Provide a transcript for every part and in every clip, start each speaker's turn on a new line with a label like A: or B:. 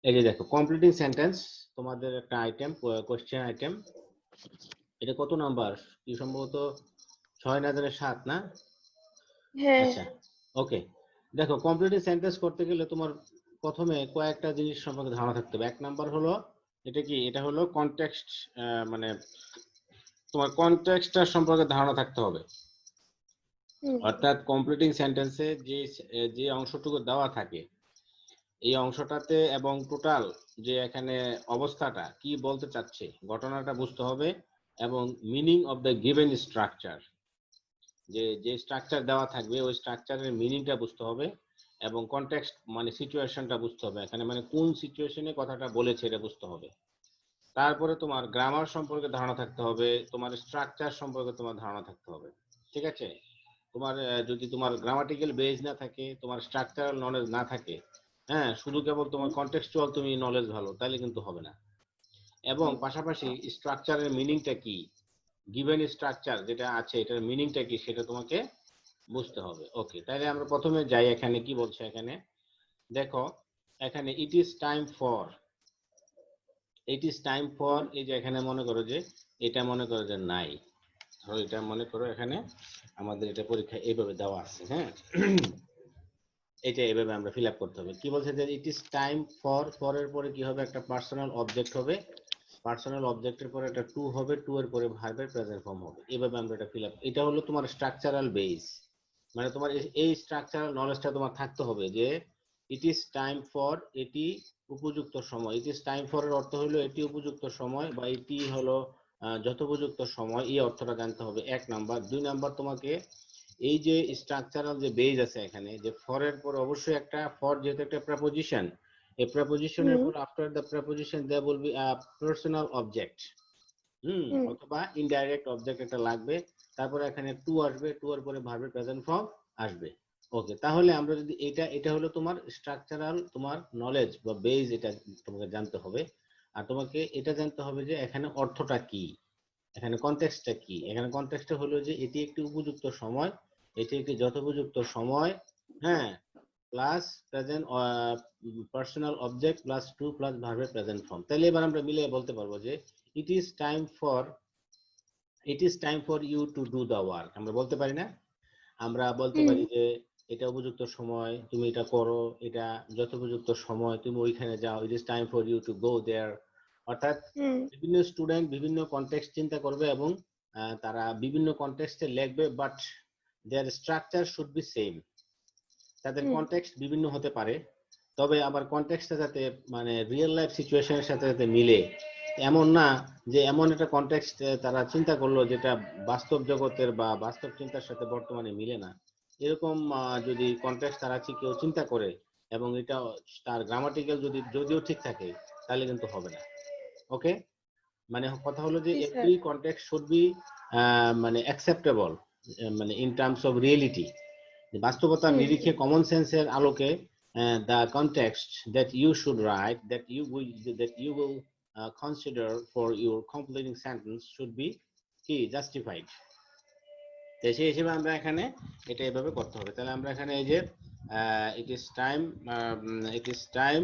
A: এই যে দেখো কমপ্লিটিং সেন্টেন্স তোমাদের একটা আইটেম, কোশ্চেন আইটেম। এটা কত নাম্বার? কি সম্ভবত 6 না 7 না?
B: হ্যাঁ।
A: আচ্ছা, ওকে। দেখো কমপ্লিটিং সেন্টেন্স করতে গেলে তোমার প্রথমে কয়েকটা জিনিস সম্পর্কে ধারণা থাকতে হবে। এক নাম্বার হলো এটা কি, এটা হলো কনটেক্সট, মানে তোমার কনটেক্সটটা সম্পর্কে ধারণা থাকতে হবে।
B: হুম।
A: অর্থাৎ কমপ্লিটিং সেন্টেন্সে যে যে অংশটুকু দেওয়া থাকে এই অংশটাতে এবং টোটাল যে এখানে অবস্থাটা কি বলতে চাচ্ছে ঘটনাটা বুঝতে হবে, এবং meaning of the given structure, যে যে স্ট্রাকচার দেওয়া থাকবে ওই স্ট্রাকচারের মিনিংটা বুঝতে হবে, এবং কনটেক্সট মানে সিচুয়েশনটা বুঝতে হবে, এখানে মানে কোন সিচুয়েশনে কথাটা বলেছে এটা বুঝতে হবে। তারপরে তোমার গ্রামার সম্পর্কে ধারণা থাকতে হবে, তোমার স্ট্রাকচার সম্পর্কে তোমার ধারণা থাকতে হবে। ঠিক আছে? তোমার যদি তোমার গ্রামাটিক্যাল বেস না থাকে, তোমার স্ট্রাকচারাল নলেজ না থাকে, হ্যাঁ, শুধু কেবল তোমার
B: হুম।
A: কন্টেক্সচুয়াল তুমি নলেজ ভালো, তাহলে কিন্তু হবে না। এবং
B: হুম।
A: পাশাপাশি স্ট্রাকচারের মিনিংটা কি, গিভেন স্ট্রাকচার যেটা আছে এটার মিনিংটা কি সেটা তোমাকে বুঝতে হবে। ওকে, তাহলে আমরা প্রথমে যাই, এখানে কি বলছে এখানে দেখো, এখানে ইট is time for, it is time for, এই যে এখানে মনে করো যে এটা মনে করো যে নাই, ধরো এটা মনে করো এখানে আমাদের এটা পরীক্ষা এইভাবে দেওয়া আছে, হ্যাঁ, এটা এভাবে আমরা ফিল আপ করতে হবে। কি বলছে যে ইট ইজ টাইম ফর, ফরের পরে কি হবে, একটা পার্সোনাল অবজেক্ট হবে, পার্সোনাল অবজেক্টের পরে একটা টু হবে, টু এর পরে ভার্বের প্রেজেন্ট ফর্ম হবে, এভাবে আমরা এটা ফিল আপ, এটা হলো তোমার স্ট্রাকচারাল বেস। মানে তোমার এই স্ট্রাকচারাল নলেজটা তোমার থাকতে হবে যে ইট ইজ টাইম ফর, এটি উপযুক্ত সময়, ইট ইজ টাইম ফর এর অর্থ হলো এটি উপযুক্ত সময়, বা এটি হলো যথোপযুক্ত সময়, এই অর্থটা জানতে হবে এক নাম্বার। দুই নাম্বার, তোমাকে এই যে স্ট্রাকচারাল যে বেজ আছে এখানে, যে ফর এর পর অবশ্যই একটা, ফর যেহেতু একটা প্রেপোজিশন, এই প্রেপোজিশনের
B: হুম।
A: পর after the preposition there will be a personal object,
B: hmm.
A: অথবা ইনডাইরেক্ট অবজেক্ট একটা লাগবে, তারপরে এখানে টু আসবে, টু এর পরে ভার্বের প্রেজেন্ট ফর্ম আসবে। ওকে, তাহলে আমরা যদি এটা, এটা হলো তোমার স্ট্রাকচারাল তোমার নলেজ বা বেজ, এটা তোমাকে জানতে হবে। আর তোমাকে এটা জানতে হবে যে এখানে অর্থটা কি, এখানে কনটেক্সটটা কি। এখানে কনটেক্সটটা হলো যে এটি একটি উপযুক্ত সময়, এটি একটি যথোপযুক্ত সময়, হ্যাঁ, plus present personal object plus to plus ভার্বের প্রেজেন্ট ফর্ম। তাহলে এবার আমরা মিলিয়ে বলতে পারবো যে it is time for, it is time for you to do the work. আমরা বলতে পারি না, আমরা বলতে
B: হুম।
A: পারি যে এটা উপযুক্ত সময়, তুমি এটা করো, এটা যথোপযুক্ত সময়, তুমি ওইখানে যাও, it is time for you to go there. অর্থাৎ
B: হুম।
A: বিভিন্ন স্টুডেন্ট বিভিন্ন কনটেক্সট চিন্তা করবে, এবং তারা বিভিন্ন কনটেক্সটে লিখবে, but their structure should be same. তাদের
B: হুম।
A: কনটেক্সট বিভিন্ন হতে পারে, তবে আবার কনটেক্সটটা যাতে মানে রিয়েল লাইফ সিচুয়েশনের সাথে যাতে মিলে, এমন না যে এমন একটা কনটেক্সট তারা চিন্তা করলো যেটা বাস্তব জগতের বা বাস্তব চিন্তার সাথে বর্তমানে মিলে না, এরকম যদি কনটেক্সট তারা কেউ চিন্তা করে, এবং এটা তার গ্রামাটিক্যাল যদি যদিও ঠিক থাকে, তাহলে কিন্তু হবে না। ওকে, মানে কথা হলো যে
B: ji sir.
A: Every context should be মানে অ্যাকসেপ্টেবল, মানে ইন টার্মস অফ রিয়েলিটি, বাস্তবতার
B: হুম।
A: নিরিখে কমন সেন্সের আলোকে the context that you should right, that you will consider for your completing sentence should be কি জাস্টিফাইড। তো সেই হিসেবে আমরা এখানে এটা এভাবে করতে হবে। তাহলে আমরা এখানে এই যে it is time, it is time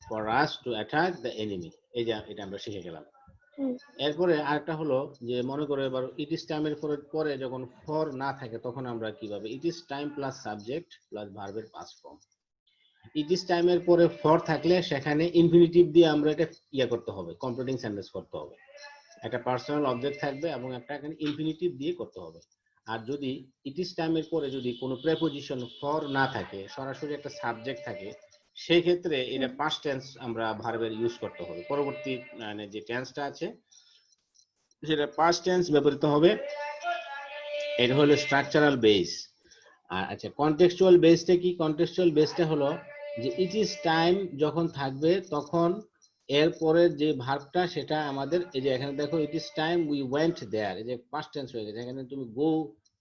A: for us to attack the enemy, এই যে এটা আমরা শিখে গেলাম।
B: হুম।
A: এরপরে আরেকটা হলো যে মনে করো এবার ইট ইজ টাইমের পরে পরে যখন ফর না থাকে তখন আমরা কিভাবে, ইট is time plus subject plus ভার্বের পাস্ট ফর্ম। ইট ইজ টাইমের পরে ফর থাকলে সেখানে ইনফিনিটিভ দিয়ে আমরা এটা ইয়ে করতে হবে, কমপ্লিটিং সেন্টেন্স করতে হবে, একটা পার্সোনাল অবজেক্ট থাকবে এবং একটা এখানে ইনফিনিটিভ দিয়ে করতে হবে। আর যদি ইট ইজ টাইমের পরে যদি কোনো প্রেপোজিশন ফর না থাকে, সরাসরি একটা সাবজেক্ট থাকে, সেই ক্ষেত্রে এটা
B: হুম।
A: পাস্ট টেন্স আমরা ভার্বের ইউজ করতে হবে, পরবর্তী মানে যে টেন্সটা আছে সেটা পাস্ট টেন্স ব্যবহৃত হবে। এটা হলো স্ট্রাকচারাল বেস। আর আচ্ছা, কনটেক্সচুয়াল বেসটা কি, কনটেক্সচুয়াল বেসটা হলো যে ইট ইজ টাইম যখন থাকবে তখন এর পরের যে ভার্বটা সেটা আমাদের, এই যে এখানে দেখো it is time we went there, এই যে পাস্ট টেন্স হয়ে গেছে, এখানে তুমি গো,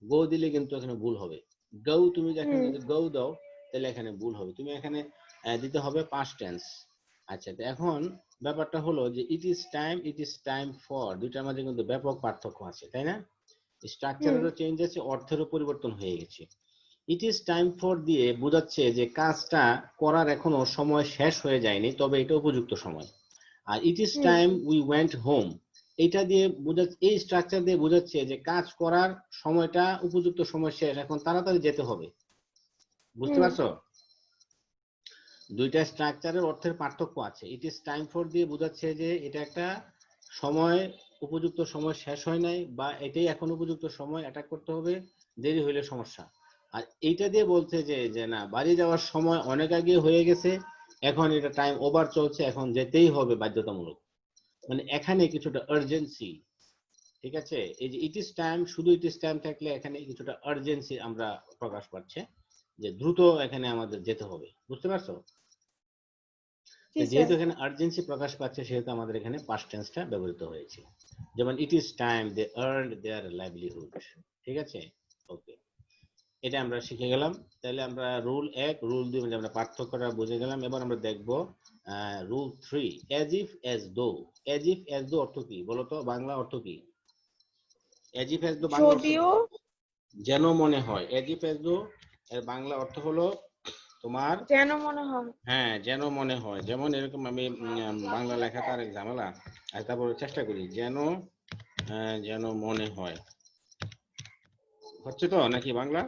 A: গো দিলে কিন্তু এখানে ভুল হবে। গো তুমি যখন
B: হুম।
A: যদি গো দাও তাহলে এখানে ভুল হবে, তুমি এখানে দিতে হবে পাস্ট টেন্স। আচ্ছা, তো এখন ব্যাপারটা হলো যে it is time, it is time for, দুইটার মাঝে কিন্তু ব্যাপক পার্থক্য আছে, তাই না?
B: হুম।
A: স্ট্রাকচারেরও চেঞ্জ আছে, অর্থেরও পরিবর্তন হয়ে গেছে। ইট ইজ টাইম ফর দিয়ে বোঝাচ্ছে যে কাজটা করার এখনো সময় শেষ হয়ে যায়নি, তবে এটা উপযুক্ত সময়। আর it is
B: hmm
A: time we went home, এটা দিয়ে বোঝাচ্ছে, এই স্ট্রাকচার দিয়ে বোঝাচ্ছে যে কাজ করার সময়টা উপযুক্ত সময় শেষ, এখন তাড়াতাড়ি যেতে হবে। বুঝতে
B: হুম
A: পারছো? দুইটা স্ট্রাকচারের অর্থের পার্থক্য আছে। ইট ইজ টাইম ফর দিয়ে বোঝাচ্ছে যে এটা একটা সময়, উপযুক্ত সময় শেষ হয় নাই, বা এটাই এখন উপযুক্ত সময়, অ্যাটাক করতে হবে, দেরি হইলে সমস্যা। আর এইটা দিয়ে বলছে যে যে না, বাড়ি যাওয়ার সময় অনেক আগে হয়ে গেছে, এখন এটা টাইম ওভার চলছে, এখন যেতেই হবে বাধ্যতামূলক। মানে এখানে কিছুটা আর্জেন্সি, ঠিক আছে? এই যে ইট ইজ টাইম, শুধু ইট ইজ টাইম থাকলে এখানে কিছুটা আর্জেন্সি আমরা প্রকাশ পাচ্ছে, যে দ্রুত এখানে আমাদের যেতে হবে। বুঝতে পারছো?
B: জি স্যার।
A: যেহেতু এখানে আর্জেন্সি প্রকাশ পাচ্ছে, সেহেতু আমাদের এখানে পাস্ট টেন্সটা ব্যবহৃত হয়েছে। যেমন it is time they earned their livelihood. ঠিক আছে, ওকে, এটা আমরা শিখে গেলাম। তাহলে আমরা রুল 1, রুল 2 মানে আমরা পার্থক্যটা বুঝে গেলাম। এবার আমরা দেখব রুল 3, অ্যাজ ইফ অ্যাজ দো। অ্যাজ ইফ অ্যাজ দো অর্থ কি বলো তো? বাংলা অর্থ কি অ্যাজ ইফ অ্যাজ দো? বাংলা অর্থ
B: যদিও।
A: কি? যেন মনে হয়। অ্যাজ ইফ অ্যাজ দো এর বাংলা অর্থ হলো তোমার,
B: যেন মনে হয়।
A: হ্যাঁ, যেন মনে হয়। যেমন এরকম আমি বাংলা লেখাটা আর ঝামেলা, আর তারপরে চেষ্টা করি যেন, যেন মনে হয়। হচ্ছে তো নাকি বাংলা?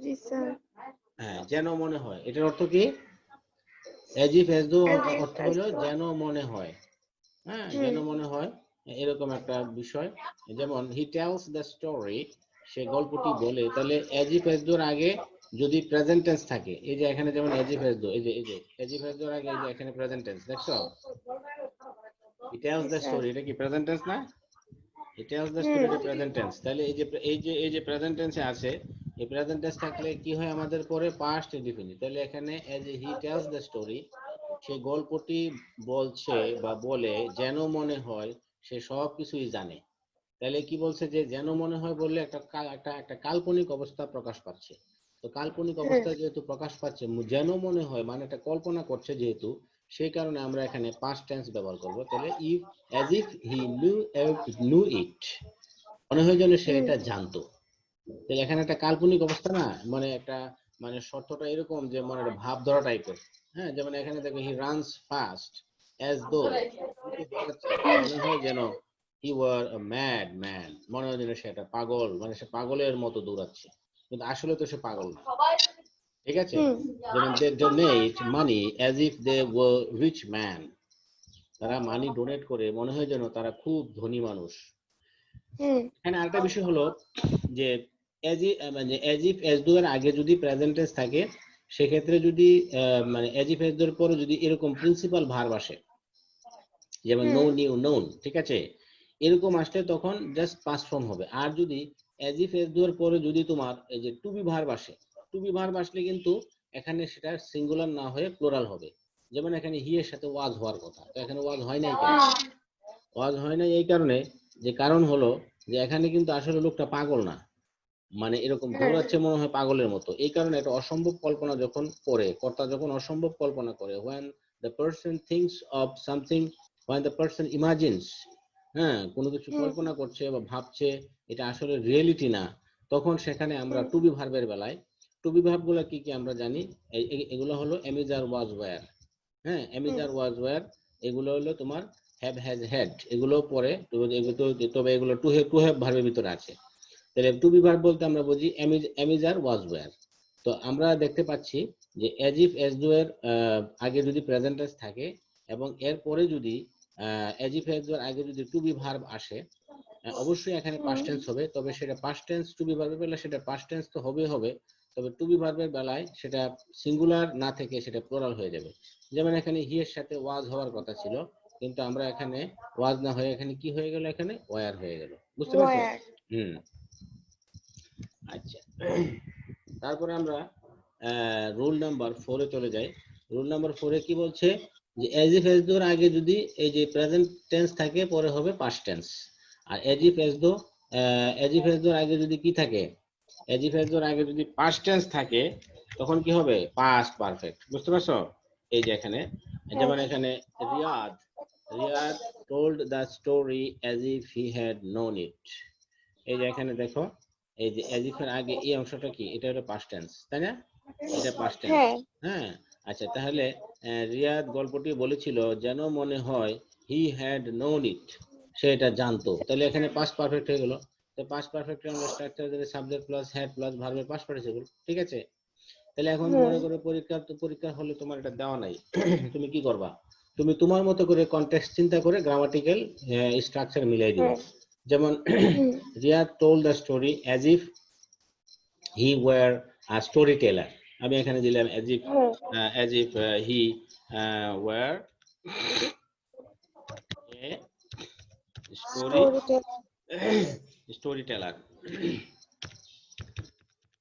B: জি স্যার।
A: হ্যাঁ, যেন মনে হয়, এটার অর্থ কি? অ্যাজ ইফ অ্যাজ দো
B: অ্যাজ ইফ
A: অর্থ
B: অ্যাজ
A: হলো
B: দো।
A: যেন মনে হয়। হ্যাঁ,
B: হুম
A: যেন মনে হয়, এরকম একটা বিষয়। যেমন হি টেলস দ্য স্টোরি, সে গল্পটি বলে। তাহলে অ্যাজ ইফ অ্যাজ দোর আগে যদি প্রেজেন্ট টেন্স থাকে, এই যে এখানে যেমন অ্যাজ ইফ অ্যাজ দো, এই যে অ্যাজ ইফ অ্যাজ দোর আগে এই যে এখানে প্রেজেন্ট টেন্স, দেখছো? He tells
B: G
A: the
B: sir.
A: Story, এটা কি প্রেজেন্ট টেন্স না? হি টেলস দ্য স্টোরি,
B: হুম
A: এটা প্রেজেন্ট টেন্স। তাহলে এই যে প্রেজেন্ট টেন্সে আছে, এই প্রেজেন্ট টেন্স থাকলে কি হয় আমাদের পরে? Past indefinite. তাহলে এখানে as he tells the story, সে গল্পটি বলছে বা বলে, যেন মনে হয় সে সব কিছুই জানে। তাহলে কি বলছে? যে যেন মনে হয় বললে একটা কাল্পনিক অবস্থা প্রকাশ পাচ্ছে। তো কাল্পনিক
B: হুম
A: অবস্থা যেহেতু প্রকাশ পাচ্ছে, যেন মনে হয় মানে একটা কল্পনা করছে যেহেতু, সেই কারণে আমরা এখানে পাস্ট টেন্স ব্যবহার করব। তাহলে if, as if he knew it, মনে হয় যেন সে
B: হুম
A: এটা জানতো। তাহলে এখানে একটা কাল্পনিক অবস্থা না, মানে একটা, মানে শর্তটা এরকম যে মানে একটা ভাব ধরা টাইপের। হ্যাঁ, যেমন এখানে দেখো he runs fast as though,
B: হুম
A: মনে হয় যেন হি ওয়ার আ ম্যাড ম্যান, মনে হয় যেন সে একটা পাগল, মানে সে পাগলের মতো দৌড়াচ্ছে, কিন্তু আসলে তো সে পাগল না। ঠিক আছে?
B: হুম
A: যেমন they donate money as if they were rich man, তারা মানি ডোনেট করে মনে হয় যেন তারা খুব ধনী মানুষ।
B: হুম
A: এখানে আরেকটা বিষয় হলো যে মানে অ্যাজ ইফ অ্যাজ ডু এর আগে যদি প্রেজেন্ট টেন্স থাকে, সেক্ষেত্রে যদি মানে অ্যাজ ইফ অ্যাজ ডু এর পরে যদি এরকম প্রিন্সিপাল ভার্ব আসে, যেমন নো
B: হুম
A: নিউ নোন, ঠিক আছে, এরকম আসলে তখন জাস্ট পাস্ট ফর্ম হবে। আর যদি অ্যাজ ইফ অ্যাজ ডু এর পরে যদি তোমার এই যে টু বি ভার্ব আসে, টু বি ভার্ব আসলে কিন্তু এখানে সেটা সিঙ্গুলার না হয়ে প্লুরাল হবে। যেমন এখানে হি এর সাথে ওয়াজ হওয়ার কথা, তো এখানে ওয়াজ হয় নাই কেন? ওয়াজ হয় নাই এই কারণে, যে কারণ হলো যে এখানে কিন্তু আসলে লোকটা পাগল না, মানে এরকম
B: হুম
A: দৌড়াচ্ছে মনে হয় পাগলের মতো। এই কারণে একটা অসম্ভব কল্পনা যখন করে, কর্তা যখন অসম্ভব কল্পনা করে, when the person thinks of something, when the person imagines, হ্যাঁ, কোনো কিছু
B: হুম
A: কল্পনা করছে বা ভাবছে, এটা আসলে রিয়েলিটি না, তখন সেখানে আমরা
B: হুম
A: টু বি ভার্বের বেলায়, টু বি ভার্ব গুলো কি কি আমরা জানি, এগুলো হলো এমিজার ওয়াজ ওয়্যার। হ্যাঁ,
B: হুম
A: এমিজার ওয়াজ ওয়্যার, এগুলো হলো তোমার হ্যাভ হ্যাজ হ্যাড, এগুলো পরে তবে এগুলো টু হ্যাভ ভার্বের ভিতরে আছে। তাহলে টু বি ভার্ব বলতে আমরা বুঝি এমিজার ওয়াজ ওয়্যার। তো আমরা দেখতে পাচ্ছি যে অ্যাজ ইফ অ্যাজ ডু এর আগে যদি প্রেজেন্ট টেন্স থাকে, এবং এর পরে যদি অ্যাজ ইফ অ্যাজ ডু এর আগে যদি টু বি ভার্ব আসে, অবশ্যই এখানে
B: হুম
A: পাস্ট টেন্স হবে। তবে সেটা পাস্ট টেন্স টু বি ভার্বের বেলায় সেটা পাস্ট টেন্স তো হবে, তবে টু বি ভার্বের বেলায় সেটা সিঙ্গুলার না থেকে সেটা প্লুরাল হয়ে যাবে। যেমন এখানে হি এর সাথে ওয়াজ হওয়ার কথা ছিল, কিন্তু আমরা এখানে ওয়াজ না হয়ে এখানে কি হয়ে গেল? এখানে ওয়্যার হয়ে গেল। বুঝতে পারছো?
B: ওয়ার।
A: হুম, আচ্ছা। তারপরে আমরা রুল নাম্বার 4 এ চলে যাই। রুল নাম্বার 4 এ কি বলছে? যে অ্যাজ ইফ অ্যাজ দো এর আগে যদি এই যে প্রেজেন্ট টেন্স থাকে, পরে হবে পাস্ট টেন্স। আর অ্যাজ ইফ অ্যাজ দো এর আগে যদি কি থাকে? অ্যাজ ইফ অ্যাজ দো এর আগে যদি পাস্ট টেন্স থাকে, তখন কি হবে? Past perfect. বুঝতে পারছো? এই যে এখানে,
B: হ্যাঁ।
A: যেমন এখানে Riyad, Riyad told the story as if he had known it। এই যে এখানে দেখো, এই যে as if এর আগে এই অংশটা কি, এটা হলো পাস্ট টেন্স, তাই না? এটা পাস্ট টেন্স।
B: হ্যাঁ
A: হ্যাঁ, আচ্ছা তাহলে রিয়াদ গল্পটি বলেছিল যেন মনে হয় হি হ্যাড নোন ইট, সে এটা জানতো, তাহলে এখানে পাস্ট পারফেক্ট হয়ে গেল। তো পাস্ট পারফেক্টে আমরা স্ট্রাকচার দিলে সাবজেক্ট প্লাস হ্যাড প্লাস ভার্বের পাস্ট পার্টিসিপল, ঠিক আছে? তাহলে এখন মনে করো পরীক্ষা হলে তোমার এটা দেওয়া নাই, তুমি কি করবা? তুমি তোমার মতো করে কনটেক্সট চিন্তা করে গ্রামাটিক্যাল স্ট্রাকচার মিলাই দিবা।
B: হ্যাঁ
A: যেমন Riyad told the story as if he were a storyteller, আমি এখানে দিলাম as if he were a story teller,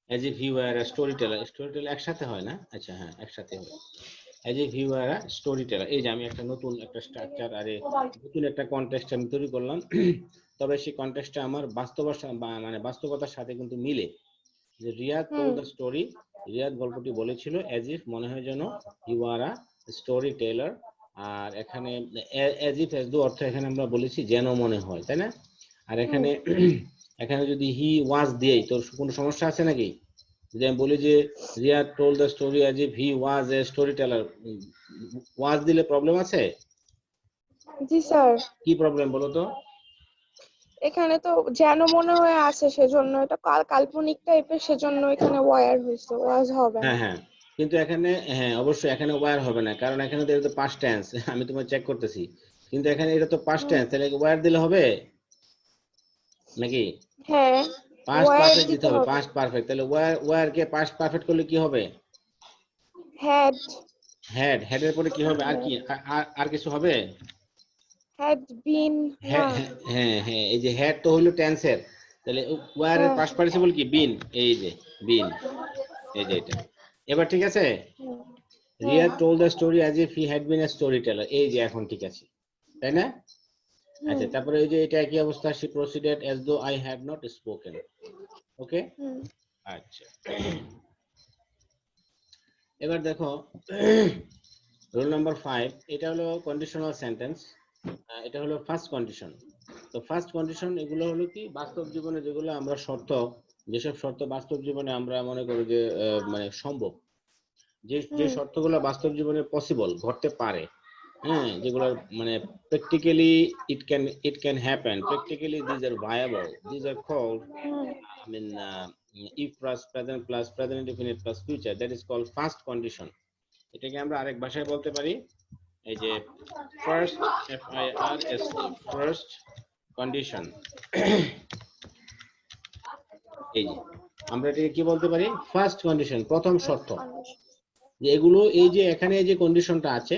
A: as if he were a storyteller, storyteller একসাথে হয় না? আচ্ছা হ্যাঁ একসাথে হয়, as if he were a storyteller। এই যে আমি একটা নতুন একটা স্ট্রাকচার আরে নতুন একটা কনটেক্সট আমি তৈরি করলাম, তবে সেই কনটেক্সটটা আমার মানে বাস্তবতার সাথে কিন্তু মিলে। যে Riyad told the story, Riyad গল্পটি বলেছিল as if মনে হয় যেন you are a storyteller, আর এখানে as if as though অর্থ এখানে আমরা বলেছি যেন মনে হয়, তাই না? আর এখানে এখানে যদি হি ওয়াজ দিই তোর কোনো সমস্যা আছে নাকি? যদি আমি বলি যে Riyad told the story as if he was a story teller, was দিলে প্রবলেম আছে?
B: জি স্যার,
A: কি প্রবলেম বলো তো?
B: এখানে তো যেন মনে হয় আছে, সেজন্য এটা কাল্পনিক টাইপের, সেজন্য এখানে ওয়ার হয়েছে, ওয়াজ হবে না।
A: হ্যাঁ হ্যাঁ, কিন্তু এখানে হ্যাঁ অবশ্যই এখানে ওয়্যার হবে না, কারণ এখানে তো এটা তো পাস্ট টেন্স, আমি তোমার চেক করতেছি, কিন্তু এখানে এটা তো পাস্ট টেন্স, তাহলে ওয়্যার দিলে হবে নাকি?
B: হ্যাঁ
A: পাস্ট
B: ওয়ার
A: পারফেক্ট দিতে
B: দিতে
A: হবে,
B: হবে।
A: পাস্ট পারফেক্ট, তাহলে ওয়্যার কে পাস্ট পারফেক্ট করলে কি হবে?
B: হ্যাড
A: হেডের পরে কি হবে, আর কি আর কিছু হবে?
B: হ্যাড বিন, না।
A: হ্যাঁ হ্যাঁ হ্যাঁ হ্যাঁ, এই যে হেড তো হইলো টেন্সের, তাহলে ওয়্যার এর
B: হ্যাঁ
A: পাস্ট পার্টিসিপল কি? বিন, এই যে বিন, এই যে এটা। এবার ঠিক আছে?
B: হ্যাঁ
A: Riya told the story as if he had been a story teller, এই যে এখন ঠিক আছে, তাই না? আচ্ছা তারপরে এই যে এটা একই অবস্থা, she proceeded as though I had not spoken, okay. আচ্ছা এবার দেখো রুল নাম্বার 5, এটা হলো কন্ডিশনাল সেন্টেন্স, এটা হলো ফার্স্ট কন্ডিশন। তো ফার্স্ট কন্ডিশন এগুলো হলো কি, বাস্তব জীবনে যেগুলো আমরা শর্ত, যেসব শর্ত বাস্তব জীবনে আমরা মনে করি যে মানে সম্ভব, যে যে শর্তগুলো বাস্তব জীবনে পসিবল, ঘটতে পারে, হ্যাঁ, যেগুলো মানে practically it can happen, practically these are viable, these are called I mean if plus present indefinite plus future, that is called first condition। এটাকে আমরা আরেক ভাষায় বলতে পারি এই যে ফার্স্ট, FIRST, ফার্স্ট কন্ডিশন। এই যে আমরা এটাকে কি বলতে পারি? ফার্স্ট কন্ডিশন, প্রথম শর্ত। যে এগুলো এই যে এখানে যে কন্ডিশনটা আছে,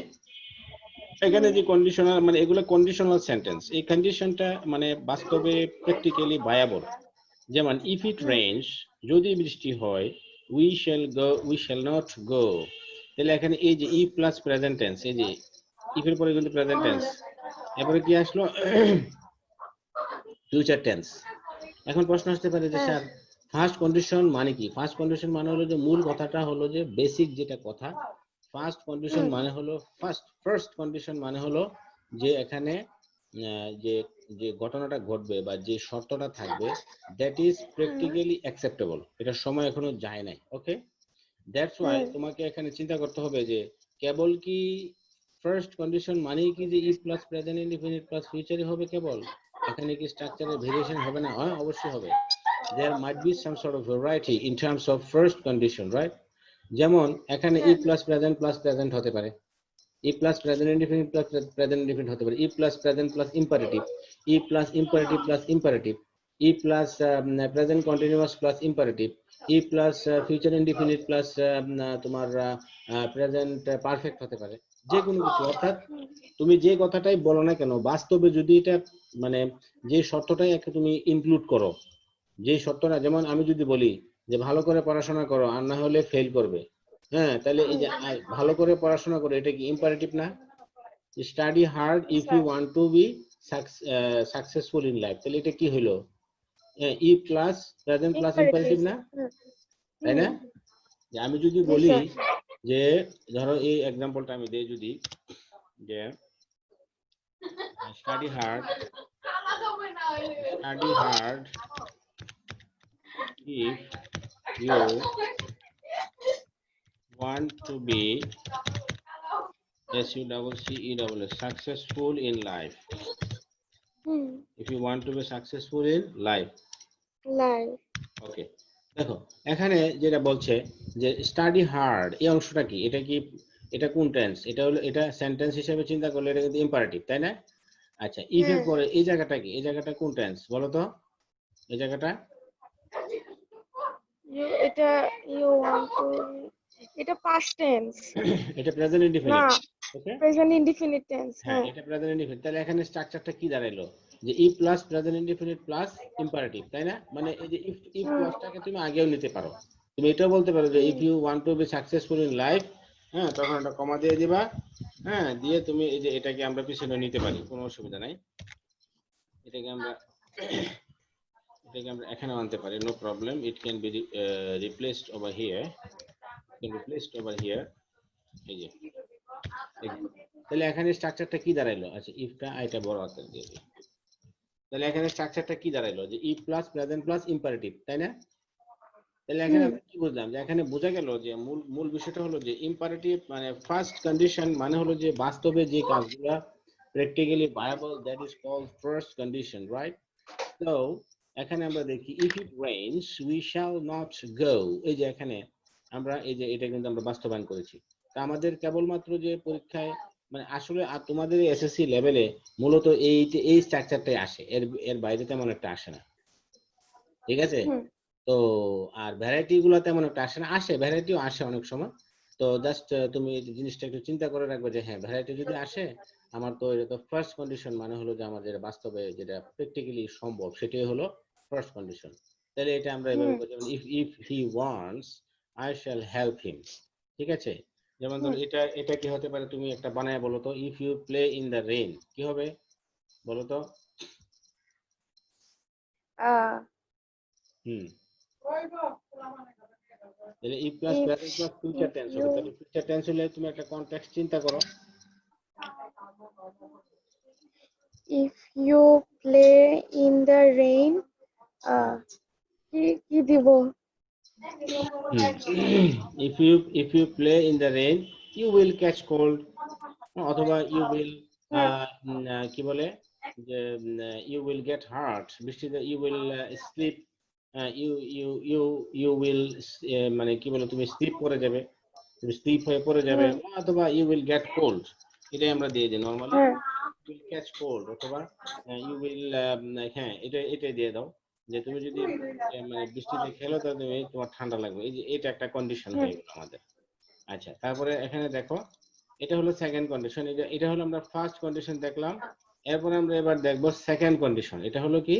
A: এখানে যে কন্ডিশনাল মানে এগুলো কন্ডিশনাল সেন্টেন্স, এই কন্ডিশনটা মানে বাস্তবে প্র্যাকটিক্যালি ভায়াবল। যেমন ইফ ইট রেইনস, যদি বৃষ্টি হয়, উই শ্যাল নট গো, তাহলে এখানে এই যে ই প্লাস প্রেজেন্ট টেন্স, এই যে ইফের পরে কিন্তু প্রেজেন্ট টেন্স, এরপরে কি আসলো? Future tense. এখন প্রশ্ন আসতে পারে যে স্যার ফার্স্ট কন্ডিশন মানে কি? ফার্স্ট কন্ডিশন মানে হলো যে মূল কথাটা হলো যে বেসিক যেটা কথা, ফার্স্ট কন্ডিশন মানে হলো ফার্স্ট কন্ডিশন মানে হলো যে এখানে যে যে ঘটনাটা ঘটবে বা যে শর্তটা থাকবে, দ্যাট ইজ প্র্যাকটিক্যালি অ্যাকসেপ্টেবল, এটার সময় এখনো যায় নাই, ওকে। দ্যাটস ওয়াই তোমাকে এখানে চিন্তা করতে হবে যে কেবল কি ফার্স্ট কন্ডিশন মানেই কি যে if plus present indefinite plus ফিউচারই হবে কেবল? এখানে কি স্ট্রাকচারের ভেরিয়েশন হবে না? হ্যাঁ অবশ্যই হবে। There might be some sort of variety in terms of first condition, right? যেমন এখানে ই প্লাস প্রেজেন্ট হতে পারে, if plus present indefinite plus present indefinite হতে পারে, if plus present plus imperative, if plus imperative plus imperative, if plus present continuous plus imperative, if plus future indefinite plus তোমার present perfect হতে পারে, যে কোনো কিছু। অর্থাৎ তুমি যে কথাটাই বলো না কেন, বাস্তবে যদি এটা মানে যে শর্তটাই একটা তুমি ইনক্লুড করো, যে শর্তটা, যেমন আমি যদি বলি যে ভালো করে পড়াশোনা করো আর না হলে ফেল করবে, হ্যাঁ, তাহলে এই যে ভালো করে পড়াশোনা করো, এটা কি ইম্পারেটিভ না? Study hard if you want to be successful in life, তাহলে এটা কি হলো? ই প্লাস প্রেজেন্ট প্লাস ইম্পারেটিভ না, তাই না? যে আমি যদি বলি যে ধরো এই এক্সাম্পলটা আমি দেই, যদি যে study hard if you want to be SUCCESS successful in life, if you want to be successful in life,
B: live
A: ওকে দেখো এখানে যেটা বলছে যে স্টাডি হার্ড, এই অংশটা কি, এটা কি, এটা কোন টেন্স, এটা হলো, এটা সেন্টেন্স হিসেবে চিন্তা করলে এটা কিন্তু ইম্পারেটিভ, তাই না? আচ্ছা ইফ এর পরে এই জায়গাটা কি, এই জায়গাটা কোন টেন্স বলো তো, এই জায়গাটা
B: এটা ইউ ওয়ান্ট টু, এটা পাস্ট টেন্স
A: এটা প্রেজেন্ট
B: না,
A: ইনডিফিনিট। ওকে
B: প্রেজেন্ট ইনডিফিনিট টেন্স।
A: হ্যাঁ এটা প্রেজেন্ট ইনডিফিনিট, তাহলে এখানে স্ট্রাকচারটা কি দাঁড়াইলো যে if plus present indefinite plus imperative, তাই না? মানে এই যে ইফ ক্লজটাকে তুমি আগেও নিতে পারো, তুমি এটাও বলতে পারো যে if you want to be successful in life, হ্যাঁ তখন একটা কমা দিয়ে দিবা, হ্যাঁ দিয়ে তুমি এই যে এটাকে আমরা পিছনে নিতে পারি, কোনো অসুবিধা নাই, এটাকে আমরা এখানেও আনতে পারি, no problem, it can be replaced over here, replaced over here, এই যে তাহলে এখানে স্ট্রাকচারটা কি দাঁড়াইলো, আচ্ছা ইফটা এটা বড় আকার দিয়ে দিই, তাহলে এখানে স্ট্রাকচারটা কি দাঁড়াইলো যে if plus present plus imperative, তাই না? তাহলে এখানে আমরা কি বুঝলাম, যে এখানে বোঝা গেল যে মূল মূল বিষয়টা হলো যে ইম্পারেটিভ মানে ফার্স্ট কন্ডিশন, মানে হলো যে বাস্তবে যে কাজগুলো practically viable, that is called first condition, right? তো এখানে আমরা দেখি if it rains we shall not go, এই যে এখানে আমরা এই যে এটা কিন্তু আমরা বাস্তবায়ন করেছি। তা আমাদের কেবলমাত্র যে পরীক্ষায় মানে আসলে তোমাদের এসএসসি লেভেলে মূলত এই স্ট্রাকচারটাই আসে, এর এর বাইরে তেমন একটা আসে না, ঠিক আছে? তো আর ভ্যারাইটি গুলো তেমন একটা আসে না, আসে ভ্যারাইটিও আসে অনেক সময়। তো জাস্ট তুমি এই জিনিসটা একটু চিন্তা করে রাখবে যে হ্যাঁ ভ্যারাইটি যদি আসে, আমার তো এটা তো ফার্স্ট কন্ডিশন, মানে হলো যে আমার যেটা বাস্তবে যেটা প্র্যাকটিক্যালি সম্ভব সেটাই হলো ফার্স্ট কন্ডিশন। তাহলে এটা আমরা এভাবে করি, যেমন if he wants I shall help him, ঠিক আছে? যেমন ধরো এটা এটা কি হতে পারে, তুমি একটা বানায় বলো তো, if you play in the rain কি হবে বলো তো? হুম তাহলে if plus present plus future tense হবে, তাহলে ফিউচার টেন্স হলে তুমি একটা কনটেক্সট চিন্তা করো,
B: if you play in the rain, কি দিব?
A: if you play in the rain you will catch cold, অথবা you will কি বলে যে you will get hurt, বৃষ্টিতে you will sleep, you will মানে কি বলে তুমি স্লিপ করে যাবে, তুমি স্লিপ হয়ে পড়ে যাবে, অথবা you will get cold, এটাই আমরা দিয়ে দিই নরমালি, will catch cold, অথবা you will হ্যাঁ এটাই দিয়ে দাও, যে তুমি যদি মানে বৃষ্টিতে খেলো তাহলে তুমি তোমার ঠান্ডা লাগবে, এই যে এটা একটা কন্ডিশন হয়ে গেল আমাদের। আচ্ছা তারপরে এখানে দেখো এটা হলো সেকেন্ড কন্ডিশন, এটা হলো আমরা ফার্স্ট কন্ডিশন দেখলাম, এরপরে আমরা এবার দেখবো সেকেন্ড কন্ডিশন, এটা হলো কি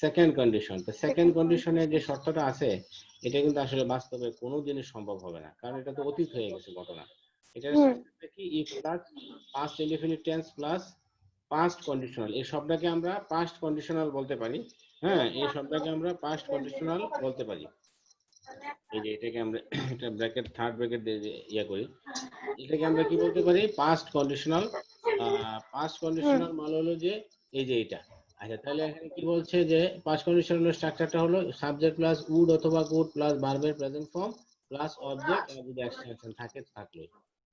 A: সেকেন্ড কন্ডিশন। তো সেকেন্ড কন্ডিশনে যে শর্তটা আছে এটা কিন্তু আসলে বাস্তবে কোনো জিনিস সম্ভব হবে না, কারণ এটা তো অতীত হয়ে গেছে ঘটনা। এটার শর্তটা কি if plus past indefinite tense plus past conditional, এই শব্দটাকে আমরা পাস্ট কন্ডিশনাল বলতে পারি, হ্যাঁ এই শব্দটাকে আমরা পাস্ট কন্ডিশনাল বলতে পারি, এই যে এটাকে আমরা এটা ব্র্যাকেট থার্ড ব্র্যাকেট দিয়ে ইয়া করি, এটাকে আমরা কি বলতে পারি পাস্ট কন্ডিশনাল। পাস্ট কন্ডিশনাল মানে হলো যে এই যে এটা। আচ্ছা তাহলে এখানে কি বলছে যে পাস্ট কন্ডিশনাল স্ট্রাকচারটা হলো সাবজেক্ট প্লাস উড অথবা কুড প্লাস ভার্বের প্রেজেন্ট ফর্ম প্লাস অবজেক্ট, আর যদি অ্যাকশন থাকে থাকলে,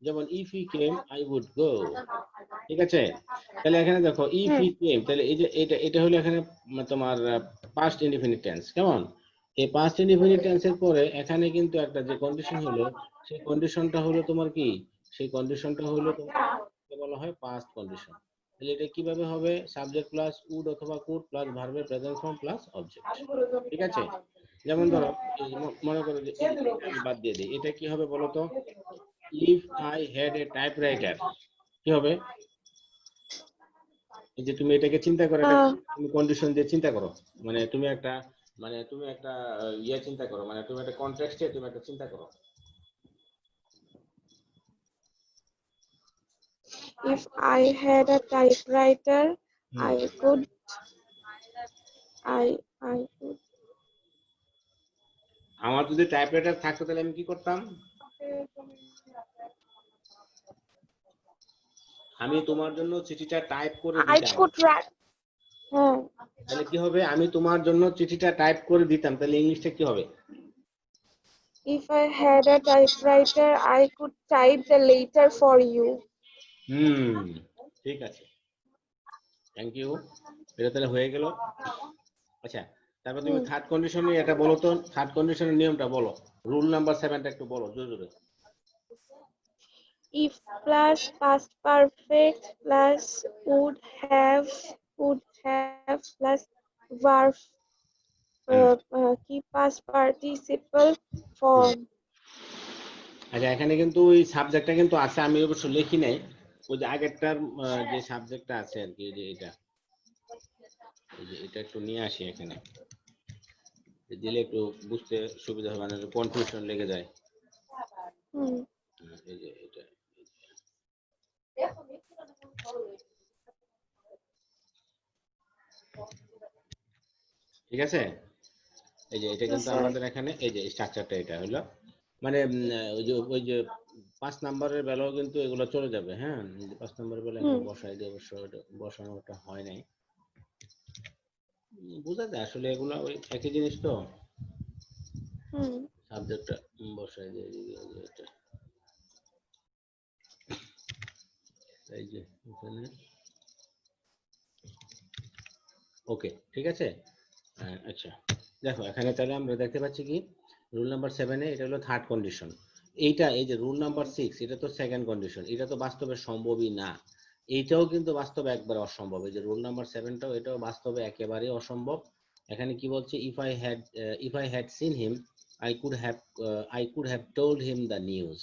A: যেমন if he came I would go, ঠিক আছে? তাহলে এখানে দেখো ইফ হি কেম, তাহলে এই যে এটা হলো এখানে তোমার পাস্ট ইনডিফিনিট টেন্স, কেমন? এই পাস্ট ইনডিফিনিট টেন্সের পরে এখানে কিন্তু একটা যে কন্ডিশন হলো, সেই কন্ডিশনটা হলো তোমার কি, সেই কন্ডিশনটা হলো তোমার বলা হয় পাস্ট কন্ডিশন। তাহলে এটা কিভাবে হবে, সাবজেক্ট প্লাস উড অথবা কুড প্লাস ভার্বের প্রেজেন্ট ফর্ম প্লাস অবজেক্ট, ঠিক আছে? যেমন ধরো মনে করো যে এটা আমি বাদ দিয়ে দিই, এটা কি হবে বলো তো, if I had a typewriter কি হবে, এই যে তুমি এটাকে চিন্তা করো, এটা তুমি কন্ডিশন দিয়ে চিন্তা করো, মানে তুমি একটা ইয়ে চিন্তা করো, মানে তুমি একটা কনটেক্সটে তুমি একটা চিন্তা করো।
B: If I had a typewriter, I could. I could.
A: আমার যদি টাইপরাইটার থাকতো তাহলে আমি কি করতাম, আমি তোমার জন্য চিঠিটা টাইপ করে
B: I
A: দিতাম।
B: could write. হ্যাঁ,
A: তাহলে কি হবে, আমি তোমার জন্য চিঠিটা টাইপ করে দিতাম, তাহলে ইংলিশটা কি হবে?
B: if I had a typewriter I could type the letter for you.
A: ঠিক আছে, থ্যাংক ইউ। এটা তাহলে হয়ে গেল। আচ্ছা, তারপর তুমি
B: হুম
A: থার্ড কন্ডিশনে এটা বলো তো, থার্ড কন্ডিশনের নিয়মটা বলো, রুল নাম্বার 7টা একটু বলো জোরে জোরে।
B: if plus past perfect plus would have plus verb
A: হুম
B: কি past participle
A: হুম
B: form.
A: আচ্ছা, এখানে কিন্তু ওই সাবজেক্টটা কিন্তু আছে, আমি অবশ্য লিখি নাই। ওই যে আগেরটার যে সাবজেক্টটা আছে আর কি, যে এটা, এই যে এটা একটু নিয়ে আসি এখানে, দিলে একটু বুঝতে সুবিধা হবে, মানে কনফিউশন লেগে যায়।
B: হুম
A: এই যে এটা, ঠিক আছে। এই যে এটা
B: yes
A: কিন্তু
B: sir.
A: আমাদের এখানে এই যে স্ট্রাকচারটা এটা হলো, মানে ওই যে 5 নাম্বারের বেলাও কিন্তু এগুলো চলে যাবে। হ্যাঁ, 5 নাম্বারের বেলা
B: হুম
A: এখানে বসাই দিয়ে, অবশ্য এটা বসানোটা হয় নাই। বোঝা যায় আসলে এগুলো ওই একই জিনিস তো।
B: হুম
A: সাবজেক্টটা বসাই দিয়ে এটা, এই যে এখানে, ওকে ঠিক আছে। আচ্ছা, দেখো এখানে তাহলে আমরা দেখতে পাচ্ছি কি, রুল নাম্বার 7-এ এটা হলো থার্ড কন্ডিশন। এইটা, এই যে রুল নাম্বার 6, এটা তো সেকেন্ড কন্ডিশন, এটা তো বাস্তবে সম্ভবই না। এইটাও কিন্তু বাস্তবে একবারে অসম্ভব। এই যে রুল নাম্বার 7টাও, এটাও বাস্তবে একেবারেই অসম্ভব। এখানে কি বলছে, if I had seen him I could have told him the news.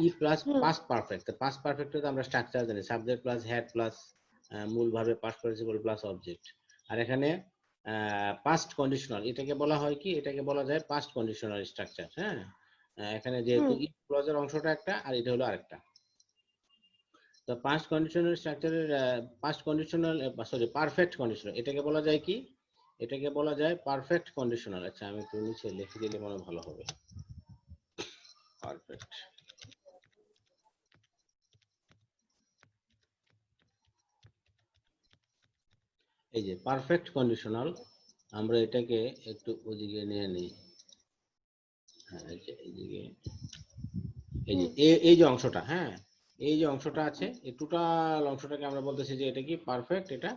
A: If plus
B: hmm
A: past perfect, past পারফেক্টে তো আমরা স্ট্রাকচার জানি, সাবজেক্ট প্লাস হ্যাড প্লাস মূল ভাবে পাস্ট পার্টিসিপল প্লাস অবজেক্ট। আর এখানে পাস্ট কন্ডিশনাল, এটাকে বলা হয় কি, এটাকে বলা যায় পাস্ট কন্ডিশনাল স্ট্রাকচার। হ্যাঁ, এখানে যেহেতু
B: হুম
A: ইফ ক্লজের অংশটা একটা আর এটা হলো আরেকটা। তো পাস্ট কন্ডিশনাল স্ট্রাকচারের past conditional, sorry perfect conditional, এটাকে বলা যায় কি, এটাকে বলা যায় পারফেক্ট কন্ডিশনাল। আচ্ছা, আমি একটু নিচে লিখে দিলে মনে ভালো হবে, পারফেক্ট। এই যে পারফেক্ট কন্ডিশনাল, আমরা এটাকে একটু ওদিকে নিয়ে নিই। হ্যাঁ, এইদিকে, এই যে
B: হুম
A: এই যে অংশটা, হ্যাঁ, এই যে অংশটা আছে, এই টোটাল অংশটাকে আমরা বলতেছি যে এটা কি পারফেক্ট, এটা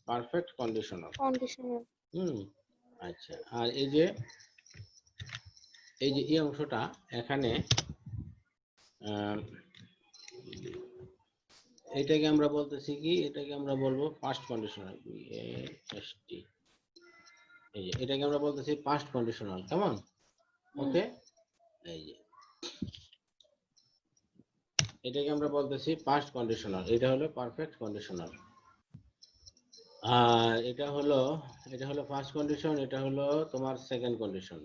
A: পারফেক্ট কন্ডিশনাল।
B: conditional.
A: হুম আচ্ছা, আর এই যে এই অংশটা এখানে, এটাকে আমরা বলতেছি কি, এটাকে আমরা বলবো পাস্ট কন্ডিশনাল। এই যে এটাকে আমরা বলতেছি পাস্ট কন্ডিশনাল, কেমন?
B: হুম
A: ওকে, এই যে এটাকে আমরা বলতেছি পাস্ট কন্ডিশনাল, এটা হলো পারফেক্ট কন্ডিশনাল। আর এটা হলো ফার্স্ট কন্ডিশন, এটা হলো তোমার সেকেন্ড কন্ডিশন।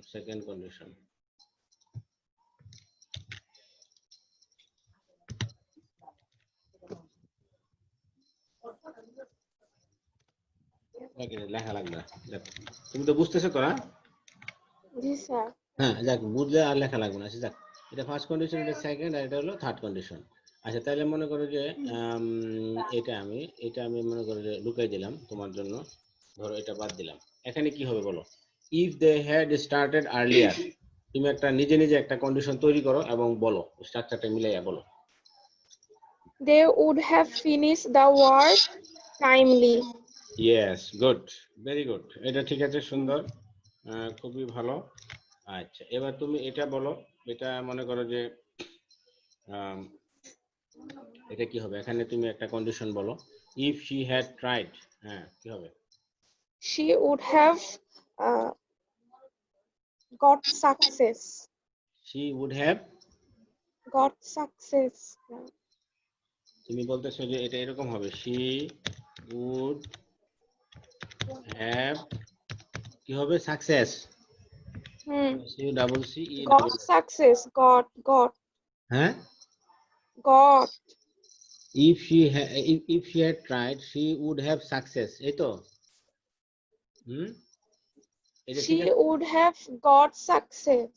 A: লেখা লাগবে না, দেখো তুমি তো বুঝতেছো তো না?
B: জি স্যার.
A: হ্যাঁ, যাক, বুঝলে আর লেখা লাগবে না। আচ্ছা যাক, এটা ফার্স্ট কন্ডিশন, এটা সেকেন্ড, আর এটা হলো থার্ড কন্ডিশন। আচ্ছা, তাহলে মনে করো যে
B: হুম
A: এটা আমি মনে করো যে লুকাই দিলাম তোমার জন্য, ধরো এটা বাদ দিলাম। এখানে কি হবে বলো, if they had started earlier, তুমি একটা নিজে নিজে একটা কন্ডিশন তৈরি করো এবং বলো, স্ট্রাকচারটা মিলাইয়া বলো।
B: they would have finished the work timely.
A: Yes, good, very good, এটা ঠিক আছে,
B: হুম
A: সুন্দর, খুবই ভালো। আচ্ছা, এবার তুমি এটা বলো, এটা মনে করো যে আম, এটা কি হবে, এখানে তুমি একটা কন্ডিশন বলো, ইফ শি হ্যাড ট্রাইড, হ্যাঁ কি হবে?
B: she would have uh, got success.
A: She would have,
B: Got success.
A: তুমি বলতেছো যে এটা এরকম হবে, শি উড হ্যাভ, কি হবে, success,
B: hmm
A: C double C E
B: got
A: double,
B: success.
A: হ্যাঁ,
B: Got
A: if she had tried she would have success, এই তো। হুম, এটা ঠিক
B: she
A: আছে,
B: would have got success.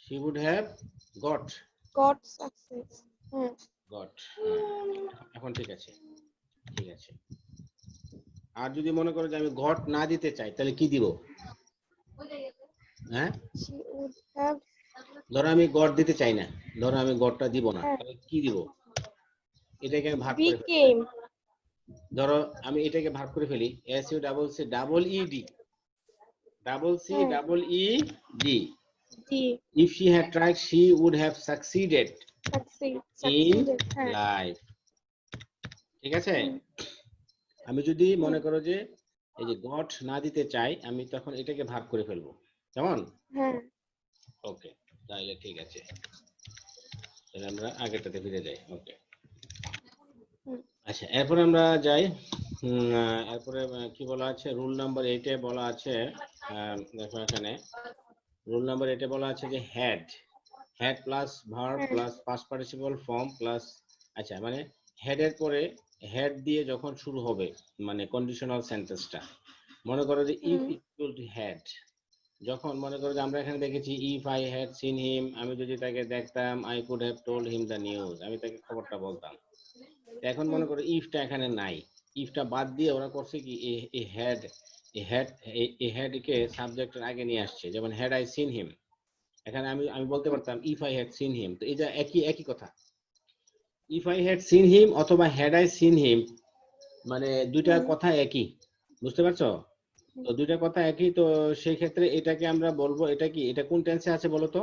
A: she would have got,
B: Got success. হুম
A: এখন ঠিক আছে, ঠিক আছে। আর যদি মনে করো যে আমি ঘট না দিতে চাই তাহলে কি দিব? হ্যাঁ,
B: She would have.
A: ধরো আমি গড় দিতে চাই না, ধরো আমি গড়টা দিব না,
B: হ্যাঁ,
A: তাহলে কি দিব? এটাকে আমি ভাগ করে ফেলি।
B: became.
A: ধরো আমি এটাকে ভাগ করে ফেলি, S U double C double E D, double C
B: হ্যাঁ,
A: double E D.
B: D.
A: If she had tried, she would have succeeded in
B: Succeeded. হ্যাঁ।
A: life. ঠিক আছে?
B: হুম,
A: আমি যদি
B: হুম,
A: মনে করো যে এই যে গট না দিতে চাই, আমি তখন এটাকে ভাগ করে ফেলবো, কেমন?
B: হ্যাঁ।
A: ওকে, তাহলে ঠিক আছে, তাহলে আমরা আগেরটাতে ফিরে যাই। ওকে,
B: হুম,
A: আচ্ছা, এরপরে আমরা যাই। এরপরে কি বলা আছে, রুল নাম্বার 8 এ বলা আছে, দেখো এখানে রুল নাম্বার 8 এ বলা আছে যে হেড প্লাস ভার্ব
B: হ্যাঁ।
A: Plus past participle form plus, আচ্ছা মানে হেডের পরে হেড দিয়ে যখন শুরু হবে, মানে কন্ডিশনাল সেন্টেন্সটা, মনে করো যে if
B: hmm,
A: equal to had, যখন মনে করো যে আমরা এখানে দেখেছি ইফ আই হ্যাড সিন হিম, আমি যদি তাকে দেখতাম, I could have told him the news, আমি তাকে খবরটা বলতাম। তো এখন
B: হুম,
A: মনে করো ইফটা এখানে নাই, ইফটা বাদ দিয়ে ওরা করছে কি, এ হ্যাড, এ হ্যাড কে সাবজেক্টের আগে নিয়ে আসছে, যেমন হ্যাড আই সিন হিম, এখানে আমি আমি বলতে
B: হুম,
A: পারতাম ইফ আই হ্যাড সিন হিম, তো এই যে একই একই কথা, ইফ আই হ্যাড সিন হিম অথবা হ্যাড আই সিন হিম, মানে দুইটা
B: হুম,
A: কথা একই, বুঝতে পারছো?
B: হুম।
A: তো দুইটা কথা একই, তো সেই ক্ষেত্রে এটাকে আমরা বলবো, এটা কি, এটা কোন টেন্সে আছে বলো তো,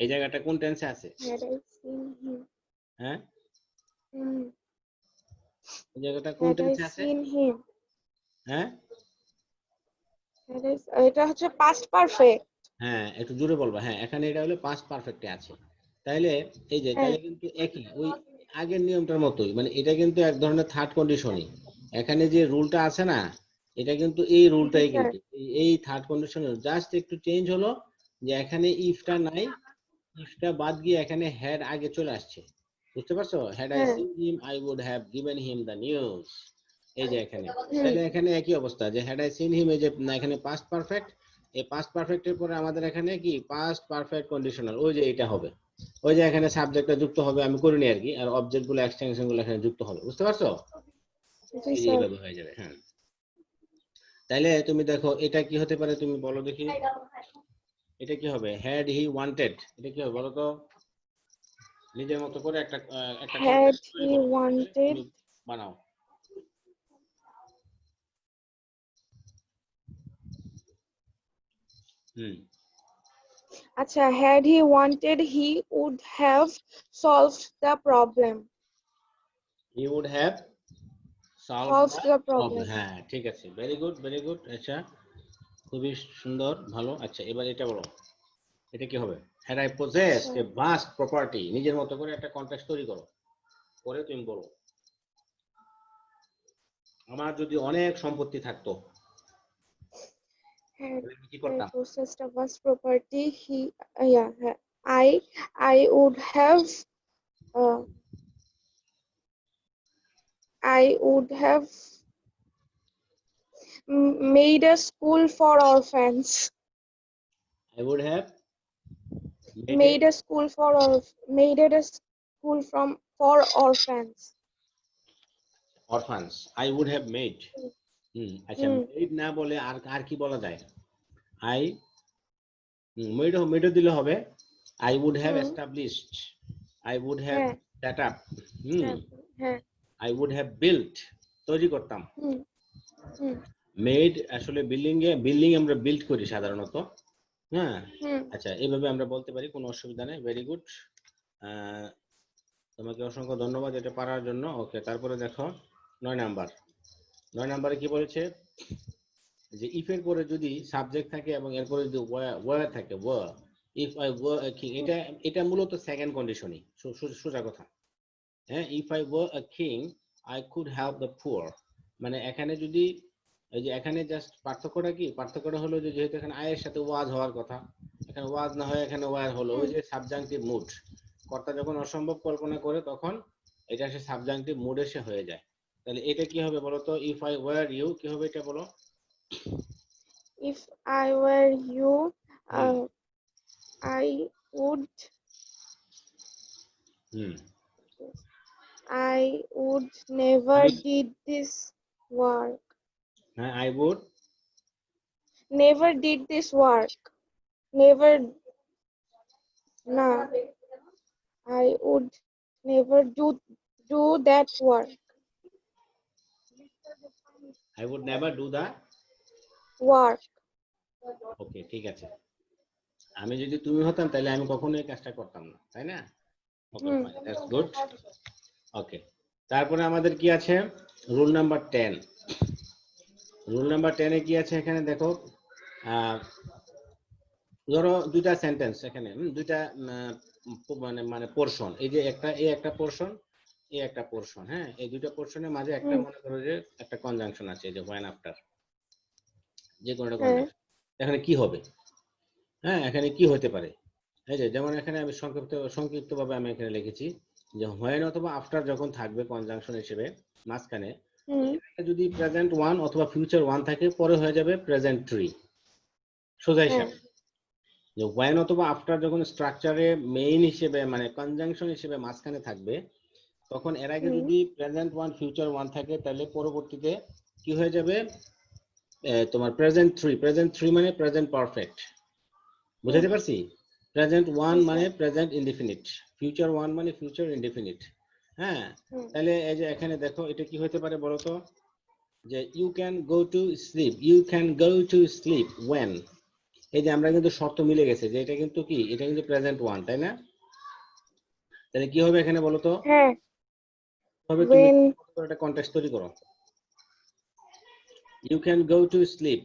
A: এই জায়গাটা কোন টেন্সে আছে?
B: Had I seen him?
A: হ্যাঁ,
B: হুম,
A: এই জায়গাটা কোন
B: had I
A: টেন্সে আছে?
B: seen him?
A: হ্যাঁ,
B: Had I, এটা হচ্ছে past perfect.
A: হ্যাঁ একটু জোরে বলবা, হ্যাঁ এখানে এটা হলো পাস্ট পারফেক্টে আছে, তাইলে এই যে
B: হ্যাঁ,
A: তাহলে কিন্তু একই ওই আগের নিয়মটার মতোই, মানে এটা কিন্তু এক ধরনের থার্ড কন্ডিশনই, এখানে যে রুলটা আছে না, এটা কিন্তু এই
B: জি
A: রুলটাই
B: স্যার।
A: কিন্তু এই থার্ড কন্ডিশনের জাস্ট একটু চেঞ্জ হলো, যে এখানে ইফটা নাই, ইফটা বাদ গিয়ে এখানে হ্যাড আগে চলে আসছে, বুঝতে পারছো? হ্যাড আই
B: হ্যাঁ,
A: seen him I would have given him the news, এই যে এখানে,
B: হুম,
A: তাহলে এখানে একই অবস্থা, যে হ্যাড আই সিন হিম, এই যে এখানে পাস্ট পারফেক্ট, এই পাস্ট পারফেক্টের পরে আমাদের এখানে কি পাস্ট পারফেক্ট কন্ডিশনাল, ওই যে এটা হবে, ওই যে এখানে সাবজেক্টটা যুক্ত হবে, আমি করিনি আর কি, আর অবজেক্ট গুলো এক্সটেনশন গুলো এখানে যুক্ত হবে, বুঝতে পারছো?
B: জি
A: এই যে
B: স্যার।
A: এইভাবে হয়ে যাবে, হ্যাঁ। তাইলে তুমি দেখো এটা কি হতে পারে, তুমি বলো দেখি, এটা কি হবে, হ্যাড হি ওয়ান্টেড, এটা কি হবে বলো তো, নিজের মতো করে একটা একটা
B: Had
A: কন্টেক্সট তৈরি
B: he
A: করো,
B: wanted?
A: তুমি বানাও। হুম,
B: আচ্ছা, had he wanted, he would have solved the problem.
A: He would have solve
B: Solved
A: the
B: the
A: problem,
B: problem.
A: হ্যাঁ ঠিক আছে, ভেরি গুড ভেরি গুড, আচ্ছা খুবই সুন্দর, ভালো। আচ্ছা এবার এটা বলো, এটা কি হবে, হ্যাড আই
B: আচ্ছা,
A: পজেসড এ ভাস্ট প্রপার্টি, নিজের মতো করে একটা কন্টেক্সট তৈরি করো, করে তুমি বলো, আমার যদি অনেক সম্পত্তি থাকতো
B: had
A: তাহলে আমি কি
B: I
A: করতাম?
B: possessed a vast property, yeah, I would have, uh, I would have made a school for orphans.
A: I would have made a
B: Made a school for made it a school from for orphans.
A: Orphans, I would have made, আচ্ছা
B: hmm,
A: made না বলে আর আর কি বলা যায়, I মেডও দিলে হবে, I would have
B: hmm,
A: established, I would have
B: হ্যাঁ,
A: সেট আপ, হুম,
B: হ্যাঁ,
A: আই উড হ্যাভ বিল্ট, তৈরি করতাম।
B: হুম, হুম,
A: মেড আসলে বিল্ডিং আমরা বিল্ড করি সাধারণত, হ্যাঁ।
B: হুম,
A: আচ্ছা এইভাবে আমরা বলতে পারি, কোনো অসুবিধা নেই, ভেরি গুড, তোমাকে অসংখ্য ধন্যবাদ এটা পারার জন্য। ওকে, তারপরে দেখো 9 নাম্বার, 9 নাম্বারে কি বলেছে, যে ইফ এর পরে যদি সাবজেক্ট থাকে এবং এরপরে যদি ওয়ার থাকে, were, if I were a king,
B: hmm,
A: এটা মূলত সেকেন্ড কন্ডিশনই, সোজা কথা, হ্যাঁ। If I were a king I could help the poor, মানে এখানে যদি, এই যে এখানে জাস্ট পার্থক্যটা কি, পার্থক্যটা হলো যে যেহেতু এখানে আয়ের সাথে ওয়াজ হওয়ার কথা, এখানে ওয়াজ না হয় এখানে ওয়ার হলো, ওই
B: হুম।
A: যে সাবজাংটিভ মুড, কর্তা যখন অসম্ভব কল্পনা করে তখন এটা সে সাবজাংটিভ মুড এসে হয়ে যায়, তাহলে এটা কি হবে বলো তো, ইফ আই ওয়ার ইউ, কি হবে এটা বলো?
B: If I were you,
A: hmm,
B: I would,
A: hmm,
B: I would never
A: আমি
B: did this. work.
A: হ্যাঁ, I would
B: Never did this work. Never. Nah. I would never do that work.
A: I would never do the
B: Work.
A: ওকে, ঠিক আছে। আমি যদি তুমি হতাম তাহলে আমি কখনোই এই কাজটা করতাম না, তাই না? Okay,
B: hmm.
A: Fine, that's good. Okay, তারপরে আমাদের কি আছে? Rule number 10। রুল নাম্বার 10 এ কি আছে এখানে দেখো, ধরো দুইটা সেন্টেন্স এখানে, দুইটা মানে মানে পোরশন, এই যে একটা এ একটা পোরশন, এ একটা পোরশন, হ্যাঁ, এই দুইটা পোরশনের মাঝে একটা মনে করো যে একটা কনজাংশন আছে, এই যে when after, যে কোনো একটা
B: হ্যাঁ।
A: কনজাংশন। এখানে কি হবে? হ্যাঁ, এখানে কি হতে পারে? এই যে যেমন এখানে আমি সংক্ষিপ্তভাবে আমি এখানে লিখেছি যে when অথবা আফটার যখন থাকবে কনজাংশন হিসেবে মাঝখানে, যদি প্রেজেন্ট ওয়ান অথবা ফিউচার ওয়ান থাকে, পরে হয়ে যাবে প্রেজেন্ট থ্রি, সোজা হিসাব। যে when অথবা আফটার যখন স্ট্রাকচারে মেইন হিসেবে মানে কনজাংশন হিসেবে মাঝখানে থাকবে, তখন এর আগে যদি প্রেজেন্ট ওয়ান ফিউচার ওয়ান থাকে, তাহলে পরবর্তীতে কি হয়ে যাবে? তোমার প্রেজেন্ট থ্রি। প্রেজেন্ট থ্রি মানে প্রেজেন্ট পারফেক্ট, বুঝাতে পারছি? প্রেজেন্ট ওয়ান মানে প্রেজেন্ট ইনডিফিনিট, ফিউচার ওয়ান মানে ফিউচার ইনডিফিনিট। হ্যাঁ, তাহলে এই যে এখানে দেখো এটা কি হতে পারে বলো তো? যে you can go to sleep, you can go to sleep when. এই যে আমরা কিন্তু শর্ত মিলে গেছে যে এটা কিন্তু কি, এটা কিন্তু প্রেজেন্ট ওয়ান, তাই না? তাহলে কি হবে এখানে বলো তো?
B: হ্যাঁ।
A: তবে তুমি
B: when
A: একটা কনটেক্সট তৈরি করো। You can go to sleep,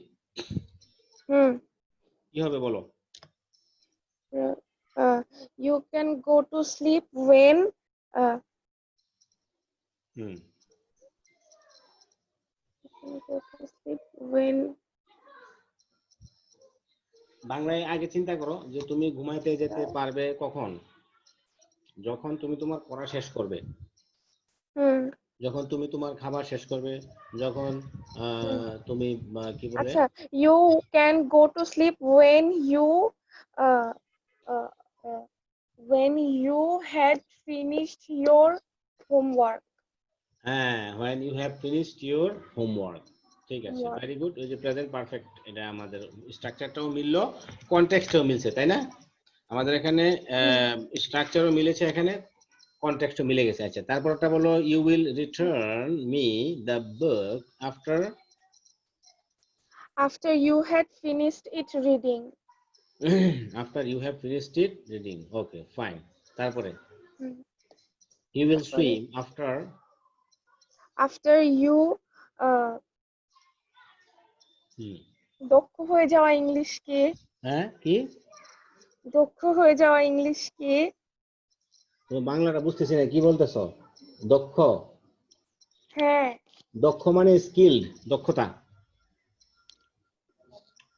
A: কি হবে বলো?
B: you can go to sleep when
A: hmm,
B: go to sleep when
A: বাংলায় আগে চিন্তা করো যে তুমি ঘুমাইতে যেতে পারবে কখন? যখন তুমি তোমার পড়া শেষ করবে, যখন তুমি তোমার খাবার শেষ করবে, যখন তুমি কি বলে,
B: আচ্ছা, you can go to sleep when you uh, uh, uh, when you had finished your homework.
A: হ্যাঁ, when you have finished your homework, ঠিক আছে, ভেরি গুড। এই যে প্রেজেন্ট পারফেক্ট, এটা আমাদের স্ট্রাকচারটাও মিললো, কনটেক্সটও মিলছে, তাই না? আমাদের এখানে স্ট্রাকচারও মিলেছে, এখানে কনটেক্সটও মিলে গেছে। আচ্ছা, তারপরটা বলো, you will return me the book after
B: After you had finished it reading.
A: after you have finished it reading, okay fine. তারপরে he will swim
B: after you দক্ষ হয়ে যাওয়া ইংলিশ কি?
A: হ্যাঁ, কি
B: দক্ষ হয়ে যাওয়া ইংলিশ কি?
A: তুমি বাংলাটা বুঝতেছি না, কি বলতেছো? দক্ষ?
B: হ্যাঁ,
A: দক্ষ মানে স্কিলড, দক্ষতা।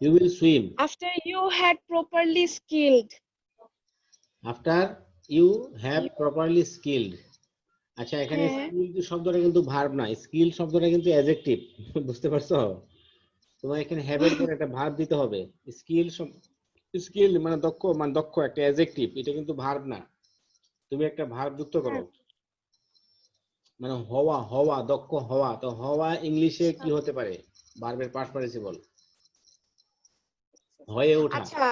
A: you will swim
B: after you had properly skilled.
A: after you have properly skilled। আচ্ছা, এখানে স্কিলড শব্দটা কিন্তু ভার্ব না, স্কিল শব্দটা কিন্তু অ্যাডজেক্টিভ, বুঝতে পারছো? তোমার এখানে হ্যাভ এর পরে একটা ভার্ব দিতে হবে। স্কিল স্কিল মানে দক্ষ, মানে দক্ষ একটা অ্যাডজেক্টিভ, এটা কিন্তু ভার্ব না। তুমি একটা ভার্ব যুক্ত করো, মানে হওয়া, হওয়া, দক্ষ হওয়া। তো হওয়া ইংলিশে কি হতে পারে? ভার্বের পাস্ট পার্টিসিপল, হয়ে ওঠা।
B: আচ্ছা,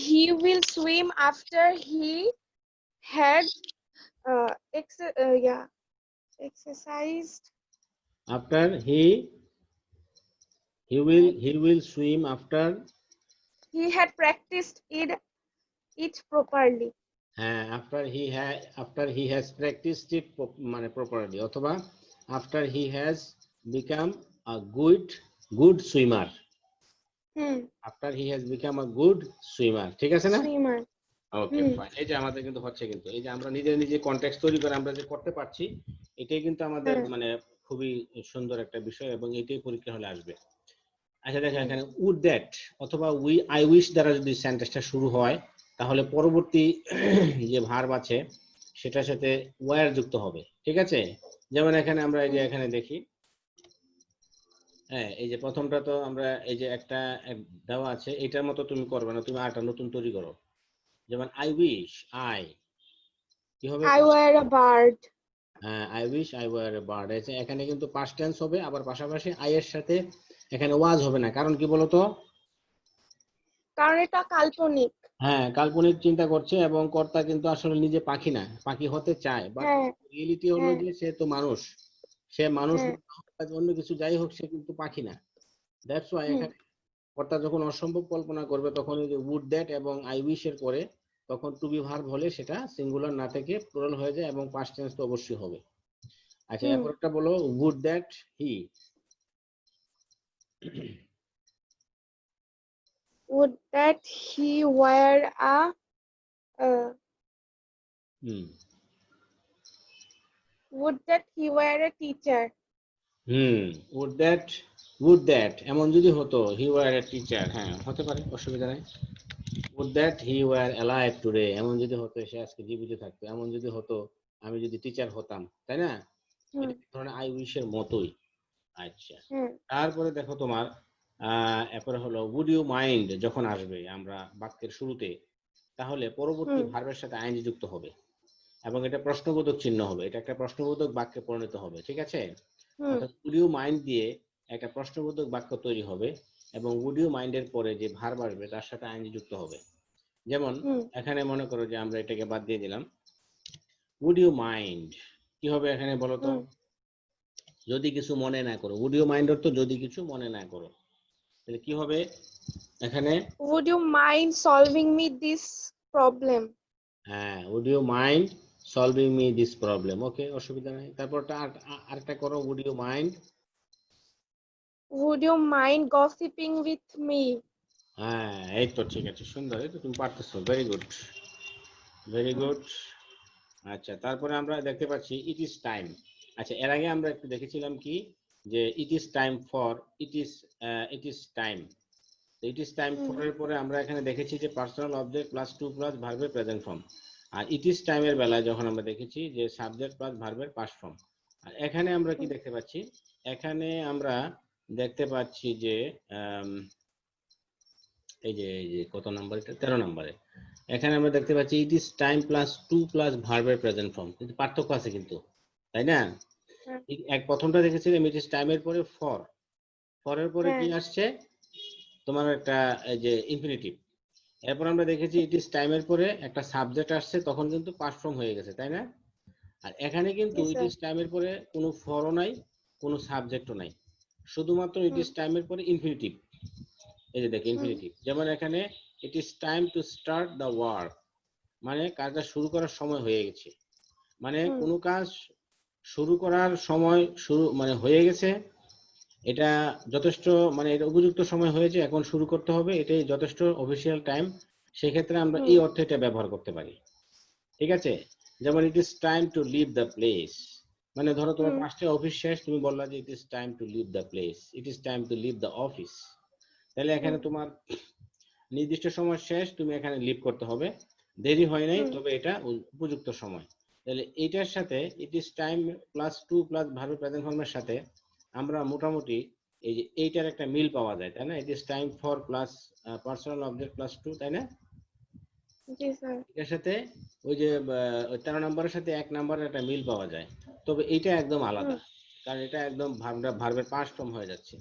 B: he will swim after he had exercised.
A: After he will swim after
B: He had practiced it properly.
A: হ্যাঁ, after he has practiced it মানে properly, অথবা after he has become a good swimmer, after he has become a good swimmer, ঠিক আছে না? Okay fine. এই যে আমাদের কিন্তু হচ্ছে, কিন্তু এই যে আমরা নিজে নিজে কনটেক্সট তৈরি করে আমরা যে করতে পারছি, এটাই কিন্তু আমাদের মানে খুবই সুন্দর একটা বিষয়, এবং এটাই পরীক্ষা হলে আসবে। আচ্ছা দেখো, এখানে উড দ্যাট অথবা আই উইশ দ্বারা যদি সেন্টেন্সটা শুরু হয়, তাহলে পরবর্তী যে ভার্ব আছে সেটার সাথে ওয়্যার যুক্ত হবে, ঠিক আছে? যেমন এখানে আমরা এই যে এখানে দেখি, হ্যাঁ, এই যে প্রথমটা তো আমরা এই যে একটা দেওয়া আছে, এটার মতো তুমি করবে না, তুমি আরেকটা নতুন তৈরি করো। যেমন আই উইশ, কি হবে?
B: I were a bird.
A: I wish I were a bird. এখানে কিন্তু পাস্ট টেন্স হবে, আবার পাশাপাশি আই এর সাথে এখানে ওয়াজ হবে না, কারণ কি বলতো?
B: কারণ এটা কাল্পনিক।
A: হ্যাঁ, কাল্পনিক চিন্তা করছে এবং কর্তা কিন্তু আসলে নিজে পাখি না, পাখি হতে চায়, বাট
B: হ্যাঁ,
A: রিয়েলিটি হলো
B: হ্যাঁ,
A: যে সে তো মানুষ। সে মানুষ
B: হ্যাঁ,
A: না হোক বা অন্য কিছু যাই হোক, সে কিন্তু পাখি না। দ্যাটস ওয়াই
B: হুম,
A: এখানে কর্তা যখন অসম্ভব কল্পনা করবে তখন ওই যে উড দ্যাট এবং আই উইশ এর পরে তখন টু বি ভার্ব হলে সেটা সিঙ্গুলার না থেকে প্লুরাল হয়ে যায় এবং পাস্ট টেন্স তো অবশ্যই হবে। আচ্ছা,
B: হুম।
A: এরপর একটা বলো, would that he.
B: Would that he were a uh,
A: hmm
B: would that he were a teacher?
A: Hmm would that এমন যদি হতো হি ওয়ার এ টিচার, হ্যাঁ হতে পারে, অসুবিধা নাই। Would that he were alive today, এমন যদি হতো সে আজকে জীবিত থাকতো, এমন যদি হতো আমি যদি টিচার হতাম, তাই না?
B: হুম,
A: এটা এক ধরনের আই উইশের মতোই। আচ্ছা,
B: হুম,
A: তারপরে দেখো তোমার এরপরে হলো উড ইউ মাইন্ড যখন আসবে আমরা বাক্যের শুরুতে, তাহলে পরবর্তী
B: হুম,
A: ভার্বের সাথে আইনজি যুক্ত হবে এবং এটা প্রশ্নবোধক চিহ্ন হবে, এটা একটা প্রশ্নবোধক বাক্যে পরিণত হবে, ঠিক আছে?
B: হুম,
A: অর্থাৎ উড ইউ মাইন্ড দিয়ে একটা প্রশ্নবোধক বাক্য তৈরি হবে এবং উড ইউ মাইন্ডের পরে যে ভার্ব আসবে তার সাথে আইনজি যুক্ত হবে। যেমন
B: হুম,
A: এখানে মনে করো যে আমরা এটাকে বাদ দিয়ে দিলাম, উড ইউ মাইন্ড, কি হবে এখানে বলো তো?
B: হুম।
A: যদি কিছু মনে না করো, উড ইউ মাইন্ড অর্থ যদি কিছু মনে না করো, তাহলে কি হবে এখানে?
B: Would you mind solving me this problem?
A: হ্যাঁ, would you mind solving me this problem, okay, অসুবিধা নাই। তারপরটা আরেকটা করো, would you mind.
B: Would you mind gossiping with me?
A: হ্যাঁ, এই তো ঠিক আছে, সুন্দর, এই তো তুমি পারতেছো, ভেরি গুড, ভেরি
B: হুম,
A: গুড। আচ্ছা, তারপরে আমরা দেখতে পাচ্ছি ইট ইজ টাইম। আচ্ছা, এর আগে আমরা একটু দেখেছিলাম কি, যে it is time for, it is it is time. It is time
B: hmm,
A: for এর পরে আমরা এখানে দেখেছি যে personal object plus to plus ভার্বের প্রেজেন্ট ফর্ম। আর ইট ইজ টাইমের বেলায় যখন আমরা দেখেছি যে সাবজেক্ট প্লাস ভার্বের পাস্ট ফর্ম। আর এখানে আমরা কি
B: হুম,
A: দেখতে পাচ্ছি? এখানে আমরা দেখতে পাচ্ছি যে এই যে কত নাম্বার, এটা 13 নম্বরে, এখানে আমরা দেখতে পাচ্ছি it is time plus to plus ভার্বের প্রেজেন্ট ফর্ম, কিন্তু পার্থক্য আছে কিন্তু, তাই না?
B: হ্যাঁ,
A: এক প্রথমটা দেখেছিলাম ইট ইজ টাইমের পরে ফর, ফরের পরে
B: হ্যাঁ,
A: কি আসছে তোমার একটা এই যে ইনফিনিটিভ। এরপর আমরা দেখেছি ইট ইজ টাইমের পরে একটা সাবজেক্ট আসছে, তখন কিন্তু পাস্ট ফর্ম হয়ে গেছে, তাই না? আর এখানে কিন্তু
B: জি
A: ইট
B: স্যার।
A: ইজ টাইমের পরে কোনো ফরও নাই, কোনো সাবজেক্টও নাই, শুধুমাত্র ইট
B: হুম,
A: ইজ টাইমের পরে ইনফিনিটিভ। এই যে দেখো
B: হুম,
A: ইনফিনিটিভ, যেমন এখানে ইট is time to start the work, মানে কাজটা শুরু করার সময় হয়ে গেছে, মানে
B: হুম,
A: কোনো কাজ শুরু করার সময় শুরু মানে হয়ে গেছে, এটা যথেষ্ট, মানে এটা উপযুক্ত সময় হয়েছে, এখন শুরু করতে হবে, এটাই যথেষ্ট অফিসিয়াল টাইম। সেক্ষেত্রে আমরা
B: হুম,
A: এই অর্থে এটা ব্যবহার করতে পারি, ঠিক আছে? যেমন it is time to leave the place, মানে ধরো তোমার
B: হুম,
A: 5টায় অফিস শেষ, তুমি বললা যে it is time to leave the place, it is time to leave the office, তাহলে
B: হুম,
A: এখানে তোমার নির্দিষ্ট সময় শেষ, তুমি এখানে লিভ করতে হবে, দেরি হয় নাই,
B: হুম,
A: তবে এটা উপযুক্ত সময়। তাহলে এইটার সাথে it is time plus to plus verb present ফর্মের সাথে আমরা মোটামুটি এই যে এইটার একটা মিল পাওয়া যায়, তাই না? It is time for plus personal object plus to, তাই না?
B: জি স্যার।
A: এটার সাথে ওই যে 13 নম্বরের সাথে 1 নম্বরের একটা মিল পাওয়া যায়, তবে এটা একদম
B: হুম,
A: আলাদা, কারণ এটা একদম ভার্বের পাস্ট ফর্ম হয়ে যাচ্ছে,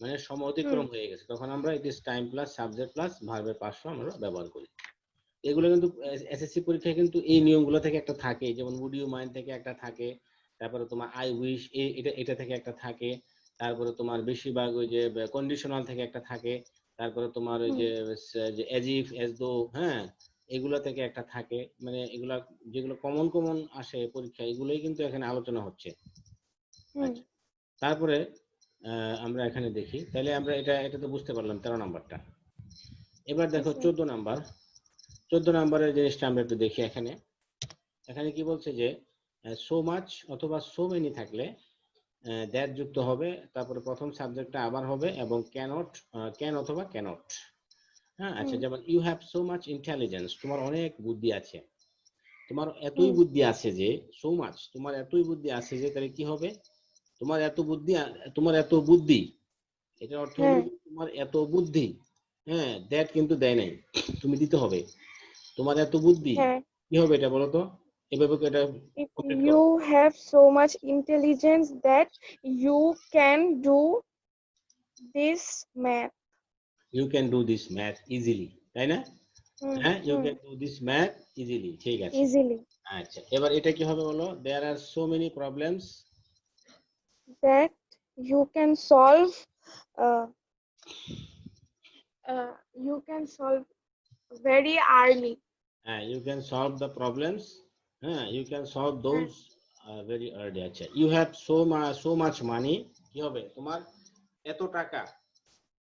A: মানে সময়
B: হুম,
A: অতিক্রম হয়ে গেছে, তখন আমরা ইট is time plus subject plus ভার্বের পাস্ট ফর্ম আমরা ব্যবহার করি। এগুলো কিন্তু এসএসসি পরীক্ষায় কিন্তু এই নিয়মগুলো থেকে একটা থাকে, যেমন উড ইউ মাইন্ড থেকে একটা থাকে, তারপরে তোমার আই উইশ এটা এটা থেকে একটা থাকে, তারপরে তোমার বেশিরভাগ ওই যে কন্ডিশনাল থেকে একটা থাকে, তারপরে তোমার ওই
B: হুম,
A: যে এজ ইফ এজ দো, হ্যাঁ, এগুলো থেকে একটা থাকে, মানে এগুলা যেগুলো কমন কমন আসে পরীক্ষায়, এগুলোই কিন্তু এখানে আলোচনা হচ্ছে।
B: হুম,
A: আচ্ছা, তারপরে আমরা এখানে দেখি, তাহলে আমরা এটা তো বুঝতে পারলাম 13 নাম্বারটা। এবার
B: জি
A: দেখো
B: স্যার।
A: 14 নাম্বার, 14 নাম্বারের জিনিসটা আমরা একটু দেখি এখানে। এখানে কি বলছে যে সো মাচ অথবা সো মেনি থাকলে দ্যাট যুক্ত হবে, তারপরে প্রথম সাবজেক্টটা আবার হবে এবং ক্যানট, ক্যান অথবা ক্যানট। হ্যাঁ, আচ্ছা,
B: হুম,
A: যেমন you have so much intelligence, তোমার অনেক বুদ্ধি আছে, তোমার এতই
B: হুম,
A: বুদ্ধি আছে যে, সো মাচ তোমার এতই বুদ্ধি আছে যে, তাহলে কি হবে? তোমার এত বুদ্ধি, তোমার এত বুদ্ধি, এটার অর্থ হলো
B: হ্যাঁ,
A: যে তোমার এত বুদ্ধি, হ্যাঁ, দ্যাট কিন্তু দেয় নাই, তুমি দিতে হবে, তোমার এত বুদ্ধি,
B: হ্যাঁ,
A: কি হবে এটা বলো তো? এভাবে এটা
B: If
A: কমপ্লিট করো।
B: you have so much intelligence that you can do this math.
A: You can do this math easily, তাই না?
B: Hmm,
A: হ্যাঁ, you
B: hmm,
A: can do this math easily, ঠিক আছে।
B: easily.
A: আচ্ছা, এবার এটা কি হবে বলো? There are so many problems
B: That you can solve. Uh, you can solve very early.
A: হ্যাঁ, you can solve the problems, হ্যাঁ, you can solve those very early. আচ্ছা, you have so much money, কি হবে তোমার এত টাকা,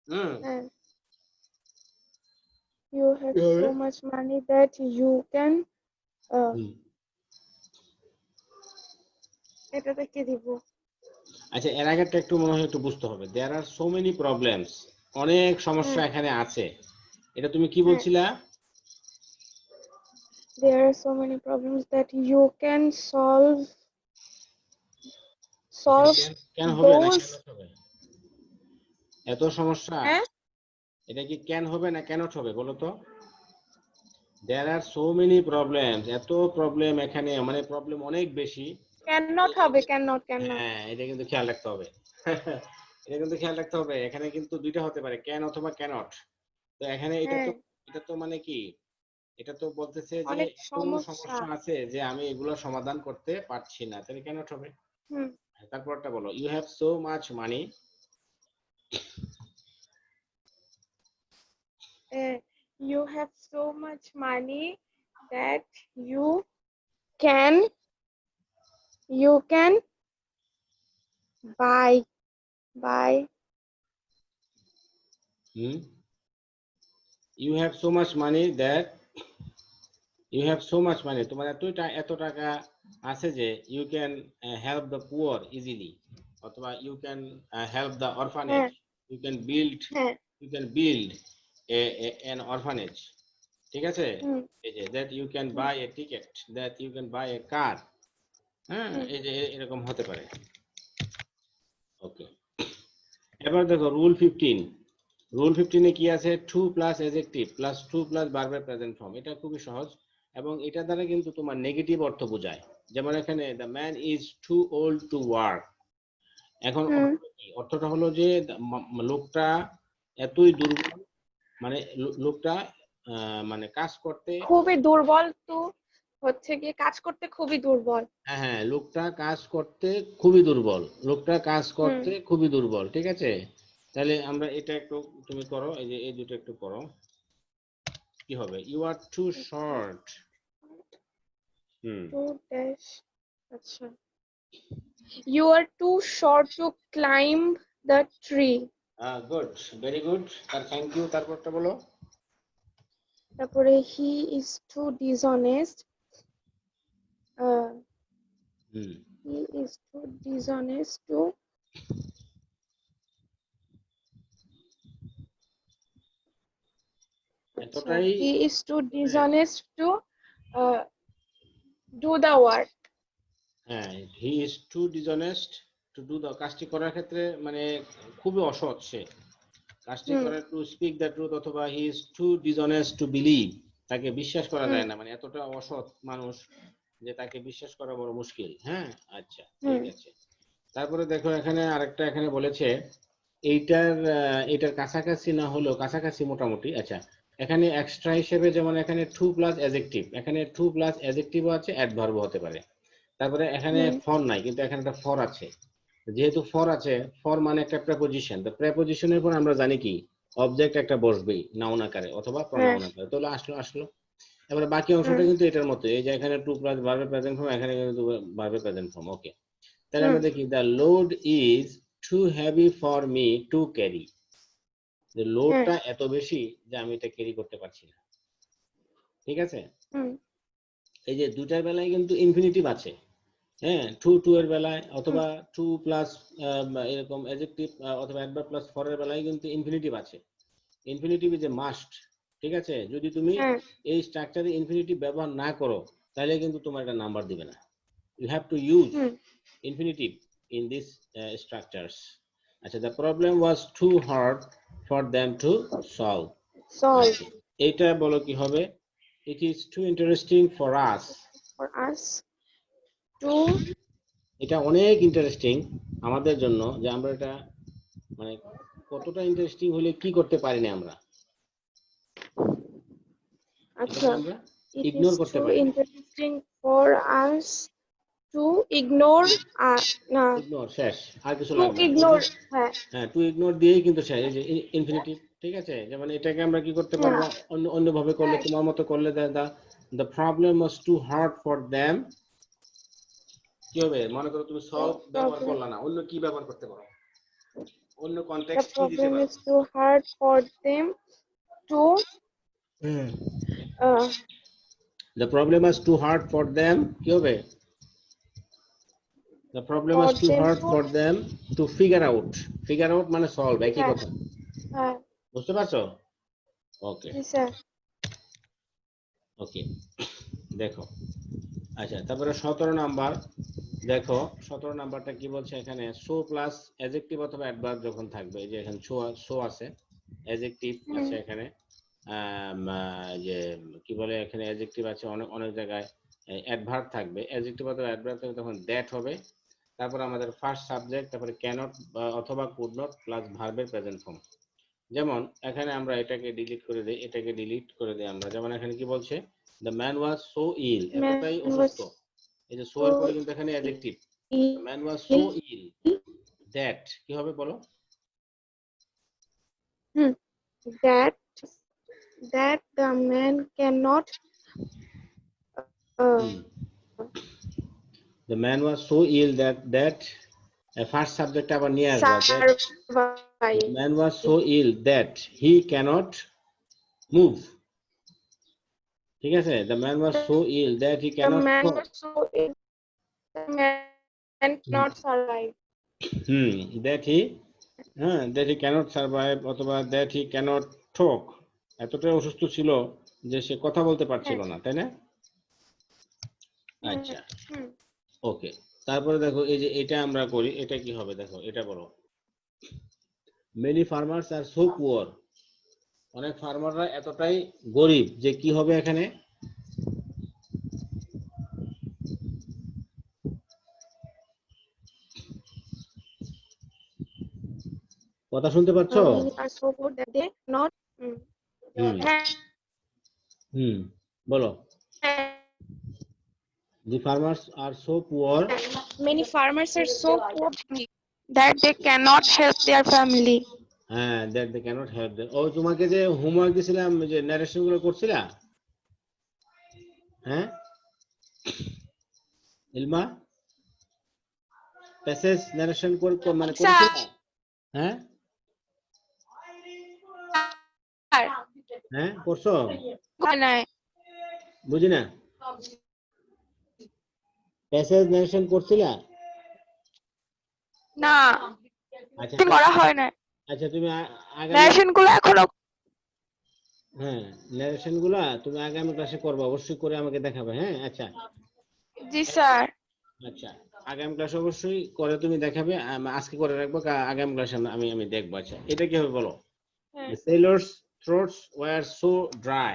A: হুম,
B: And you have
A: কি হবে?
B: so much money that you can.
A: হুম।
B: এটাতে কি দিব?
A: আচ্ছা, এর আগেরটা একটু মনে হয় একটু বুঝতে হবে। দেয়ার আর সো মেনি প্রবলেমস, অনেক সমস্যা
B: হ্যাঁ,
A: এখানে আছে। এটা তুমি কি
B: হ্যাঁ।
A: বলছিলা?
B: There are so many problems that you can solve
A: এখানে
B: solve
A: কেন হবে না
B: those.
A: কেন হবে? এত সমস্যা,
B: হ্যাঁ,
A: এটা কি ক্যান হবে না কেন হবে বলো তো? দেয়ার আর সো মেনি প্রবলেমস, এত প্রবলেম এখানে, মানে প্রবলেম অনেক বেশি।
B: cannot হবে, cannot.
A: হ্যাঁ, এটা কিন্তু খেয়াল রাখতে হবে। এটা কিন্তু খেয়াল রাখতে হবে, এখানে কিন্তু দুইটা হতে পারে, ক্যান অথবা ক্যানট। তো এখানে
B: হ্যাঁ,
A: এটা তো মানে কি, এটা তো বলতেছে যে
B: অনেক
A: এত
B: সমস্যা।
A: সমস্যা আছে যে আমি এগুলো সমাধান করতে পারছি না, তাহলে ক্যানট হবে।
B: হুম।
A: তারপরটা বলো, you have so much money.
B: You have so much money that can you can buy
A: hmm, you have so much money that, you have so much money, তোমার এত টাকা আছে যে you can help the poor easily, অথবা you can help the orphanage,
B: হ্যাঁ,
A: you can build,
B: হ্যাঁ,
A: you can build an orphanage, ঠিক আছে?
B: হুম,
A: এই যে that you can
B: hmm,
A: buy a ticket, that you can buy a car, হ্যাঁ,
B: hmm,
A: এই যে এরকম হতে পারে। ওকে, এবার দেখো রুল 15। রুল 15 এ কি আছে? Too plus adjective plus to plus ভার্বের প্রেজেন্ট ফর্ম। এটা খুবই সহজ এবং এটা দ্বারা কিন্তু তোমার নেগেটিভ অর্থ বোঝায়। যেমন এখানে the man is too old to work. এখন
B: হুম।
A: অর্থটা হলো যে লোকটা এতই দুর্বল, মানে লোকটা মানে কাজ করতে,
B: খুবই দুর্বল তো হচ্ছে গিয়ে কাজ করতে খুবই দুর্বল।
A: হ্যাঁ হ্যাঁ, লোকটা কাজ করতে খুবই দুর্বল, লোকটা কাজ
B: হুম।
A: করতে খুবই দুর্বল, ঠিক আছে? তাহলে আমরা এটা একটু তুমি করো, এই যে এই দুটো একটু করো, কি হবে? You are too short. Hmm,
B: too dash. আচ্ছা, you are too short to climb the tree.
A: Good, very good, আর থ্যাংক ইউ। তারপরটা বলো।
B: তারপরে he is too dishonest.
A: Hmm,
B: He is too dishonest to আচ্ছা,
A: এতটাই,
B: he is too
A: হ্যাঁ
B: dishonest to uh, do the work.
A: হ্যাঁ, he is too dishonest to do the, কাজটি করার ক্ষেত্রে মানে খুবই অসৎ সে, কাজটি
B: হুম,
A: করে টু স্পিক দ্য ট্রুথ, অথবা he is too dishonest to believe, তাকে বিশ্বাস করা
B: হুম,
A: যায় না, মানে এতটা অসৎ মানুষ যে তাকে বিশ্বাস করা বড় মুশকিল। হ্যাঁ, আচ্ছা, ঠিক
B: হুম,
A: আছে। তারপরে দেখো এখানে আরেকটা এখানে বলেছে, এটার কাছাকাছি না হলেও কাছাকাছি মোটামুটি। আচ্ছা, এখানে এক্সট্রা হিসেবে যেমন এখানে টু প্লাস অ্যাডজেক্টিভ, এখানে টু প্লাস অ্যাডজেক্টিভও আছে, অ্যাডভার্বও হতে পারে। তারপরে এখানে
B: হুম,
A: ফর নাই, কিন্তু এখানে একটা ফর আছে। যেহেতু ফর আছে, ফর মানে একটা প্রেপোজিশন, তো প্রেপোজিশনের পর আমরা জানি কি অবজেক্ট একটা বসবেই নাউন আকারে অথবা
B: হ্যাঁ,
A: প্রনাউন আকারে, তাহলে আসলো আসলো। এবারে বাকি
B: হুম,
A: অংশটা কিন্তু এটার মতো, এই যে এখানে টু প্লাস ভার্বের প্রেজেন্ট ফর্ম, এখানে কিন্তু ভার্বের প্রেজেন্ট ফর্ম। ওকে, তাহলে
B: হুম,
A: আমরা দেখি the load is too heavy for me to carry, যে
B: হ্যাঁ,
A: লোডটা এত বেশি যে আমি এটা ক্যারি করতে পারছি না, ঠিক আছে?
B: হুম,
A: এই যে দুটার বেলায় কিন্তু ইনফিনিটিভ আছে, হ্যাঁ, টু টু এর বেলায়
B: হুম,
A: অথবা টু প্লাস এরকম অ্যাডজেক্টিভ অথবা অ্যাডভার্ব প্লাস ফর এর বেলায় কিন্তু ইনফিনিটিভ আছে। ইনফিনিটিভ ইজ এ মাস্ট, ঠিক আছে? যদি তুমি
B: হ্যাঁ,
A: এই স্ট্রাকচারে ইনফিনিটিভ ব্যবহার না করো, তাহলে কিন্তু তোমার এটা নাম্বার দিবে না। You have to use
B: hmm,
A: infinitive in this structures. আচ্ছা, the problem was too hard for them to solve.
B: solve
A: আচ্ছা, এইটা বলো কি হবে? It is too interesting for us.
B: for us to
A: এটা অনেক ইন্টারেস্টিং আমাদের জন্য যে আমরা এটা মানে কতটা ইন্টারেস্টিং হলে কি করতে পারি না আমরা
B: আচ্ছা
A: আমরা
B: it
A: ইগনোর
B: is
A: করতে
B: too
A: পারি না
B: interesting for us to ignore না
A: ইগনোর শেষ আর কিছু
B: to
A: লাগবে না
B: ignore হ্যাঁ
A: হ্যাঁ টু ইগনোর দিয়েই কিন্তু শেষ এই যে ইনফিনিটিভ ঠিক আছে যেমন এটাকে আমরা কি করতে পারবো অন্য অন্যভাবে করলে তোমার মতো করলে the problem was too hard for them কি হবে মনে করো তুমি সলভ ব্যবহার করলা না অন্য কি ব্যবহার করতে পারো অন্য
B: the
A: কনটেক্সট কি দিতে
B: problem
A: পারো
B: is too hard for them to
A: the problem was too hard for them কি হবে the problem was too hard for them to figure out মানে সলভ একই কথা
B: হ্যাঁ
A: বুঝতে পারছো ওকে
B: জি স্যার
A: ওকে দেখো আচ্ছা তারপরে 17 নাম্বার দেখো 17 নাম্বারটা কি বলছে এখানে সো প্লাস অ্যাডজেক্টিভ অথবা অ্যাডভার্ব যখন থাকবে এই যে এখানে সো আছে অ্যাডজেক্টিভ আছে এখানে যে কি বলে এখানে অ্যাডজেক্টিভ আছে অনেক অনেক জায়গায় অ্যাডভার্ব থাকবে অ্যাডজেক্টিভ অথবা অ্যাডভার্ব থাকবে তখন দ্যাট হবে তারপর আমাদের ফার্স্ট সাবজেক্ট তারপরে ক্যানট অথবা কুড নট প্লাস ভার্বের প্রেজেন্ট ফর্ম যেমন এখানে আমরা এটাকে ডিলিট করে দেই এটাকে ডিলিট করে দেই আমরা যেমন এখানে কি বলছে the man was so ill এতটাই অসুস্থ এই যে সো এর পরে কিন্তু এখানে adjective the man was so ill that কি হবে বলো
B: that the man cannot
A: the man was so ill that first subject আবার নিয়ে আসবে the man was so ill that he cannot move ঠিক আছে the man was so ill that he cannot
B: the man cannot survive
A: that he cannot survive অথবা that he cannot talk এতটাই অসুস্থ ছিল যে সে কথা বলতে পারছিল না তাই না আচ্ছা ওকে তারপরে দেখো এই যে এটা আমরা করি এটা কি হবে দেখো এটা বলো many farmers are so poor অনেক ফার্মাররা এতটাই গরিব যে কি হবে এখানে কথা শুনতে পাচ্ছ বলো the farmers are so poor
B: many farmers are so poor that they cannot help their family
A: হ্যাঁ that they cannot help them ও তোমাকে যে হোমওয়ার্ক দিছিলাম যে নারেশন গুলো করছিলা হ্যাঁ ইলমা প্যাসেজ নারেশন মানে করেছিলা হ্যাঁ হ্যাঁ করছো বুঝি না প্যাসেজ নারেশন করছিলা
B: না
A: আচ্ছা
B: করা হয় না
A: আচ্ছা তুমি
B: নারেশন গুলো এখনো
A: হ্যাঁ নারেশন গুলো তুমি আগামী ক্লাসে করবে অবশ্যই করে আমাকে দেখাবে হ্যাঁ আচ্ছা
B: জি স্যার
A: আচ্ছা আগামী ক্লাসে অবশ্যই করে তুমি দেখাবে আজকে করে রাখবো আগামী ক্লাসে আমি দেখবো আচ্ছা এটা কি হবে বলো the sailors throats were so dry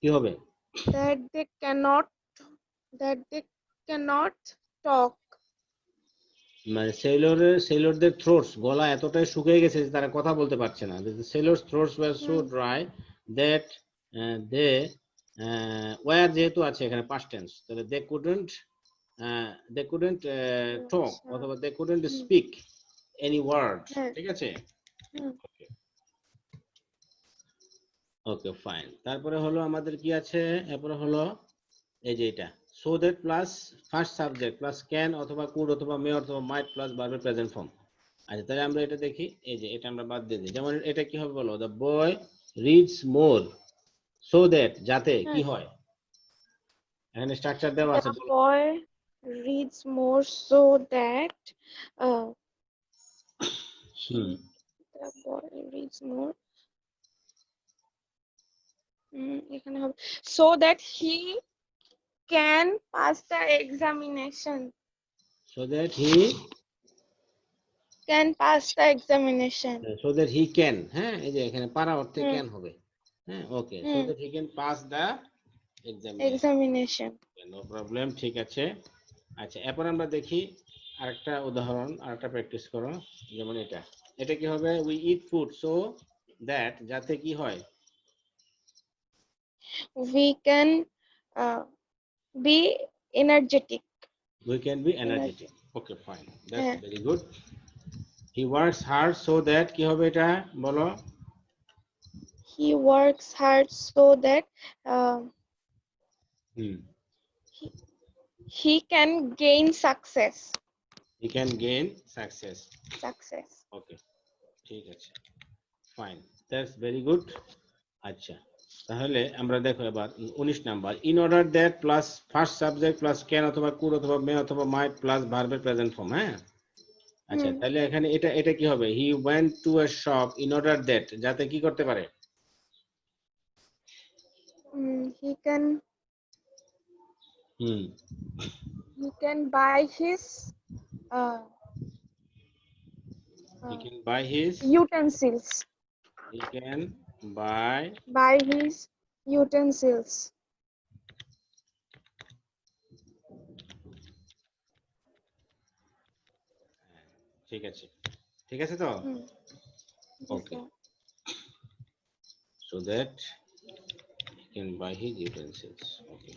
A: কি হবে
B: that they cannot talk
A: মানে সেলরদের থ্রোটস গলা এতটাই শুকিয়ে গেছে যে তারা কথা বলতে পারছে না the sailors throats were so dry that they were যেহেতু আছে এখানে past tense তাহলে they couldn't talk অথবা they couldn't speak any word ঠিক আছে ওকে ফাইন তারপরে হলো আমাদের কি আছে এরপরে হলো এই যে এটা so that plus first subject plus can অথবা কুড অথবা মে অথবা মাইট প্লাস ভার্বের প্রেজেন্ট ফর্ম আচ্ছা তাহলে আমরা এটা দেখি এই যে এটা আমরা বাদ দিয়ে দিই যেমন এটা কি হবে বলো the boy reads more so that যাতে কি হয় এখানে স্ট্রাকচার দেওয়া আছে
B: the boy reads more so that the boy reads more এখানে হবে so that he can pass the examination
A: so that he
B: can pass the examination
A: so that he can হ্যাঁ এই যে এখানে পারা অর্থে ক্যান হবে হ্যাঁ okay so that he can pass the
B: examination.
A: No problem, ঠিক আছে। আচ্ছা, এরপর আমরা দেখি আরেকটা উদাহরণ, আরেকটা প্র্যাকটিস করো। যেমন এটা, এটা কি হবে? We eat food so that, যাতে কি হয়?
B: We can be energetic.
A: We can be energetic. Okay, fine, that's very good. He works hard so that, কি হবে এটা বলো?
B: He works hard so that he can gain success.
A: He can gain success.
B: Success.
A: ওকে, ঠিক আছে, fine, that's very good. আচ্ছা, তাহলে আমরা দেখো এবার 19 number, in order that plus first subject plus can অথবা কুড অথবা মে অথবা মাইট প্লাস ভার্বের প্রেজেন্ট ফর্ম। হ্যাঁ, আচ্ছা, তাহলে এখানে এটা এটা কি হবে? He went to A shop in order that, যাতে কি করতে পারে?
B: He can
A: hmm,
B: buy his
A: he can buy his,
B: utensils.
A: He can buy,
B: Buy his utensils.
A: ঠিক আছে, ঠিক আছে তো? ওকে, so that he can buy his utensils. Okay,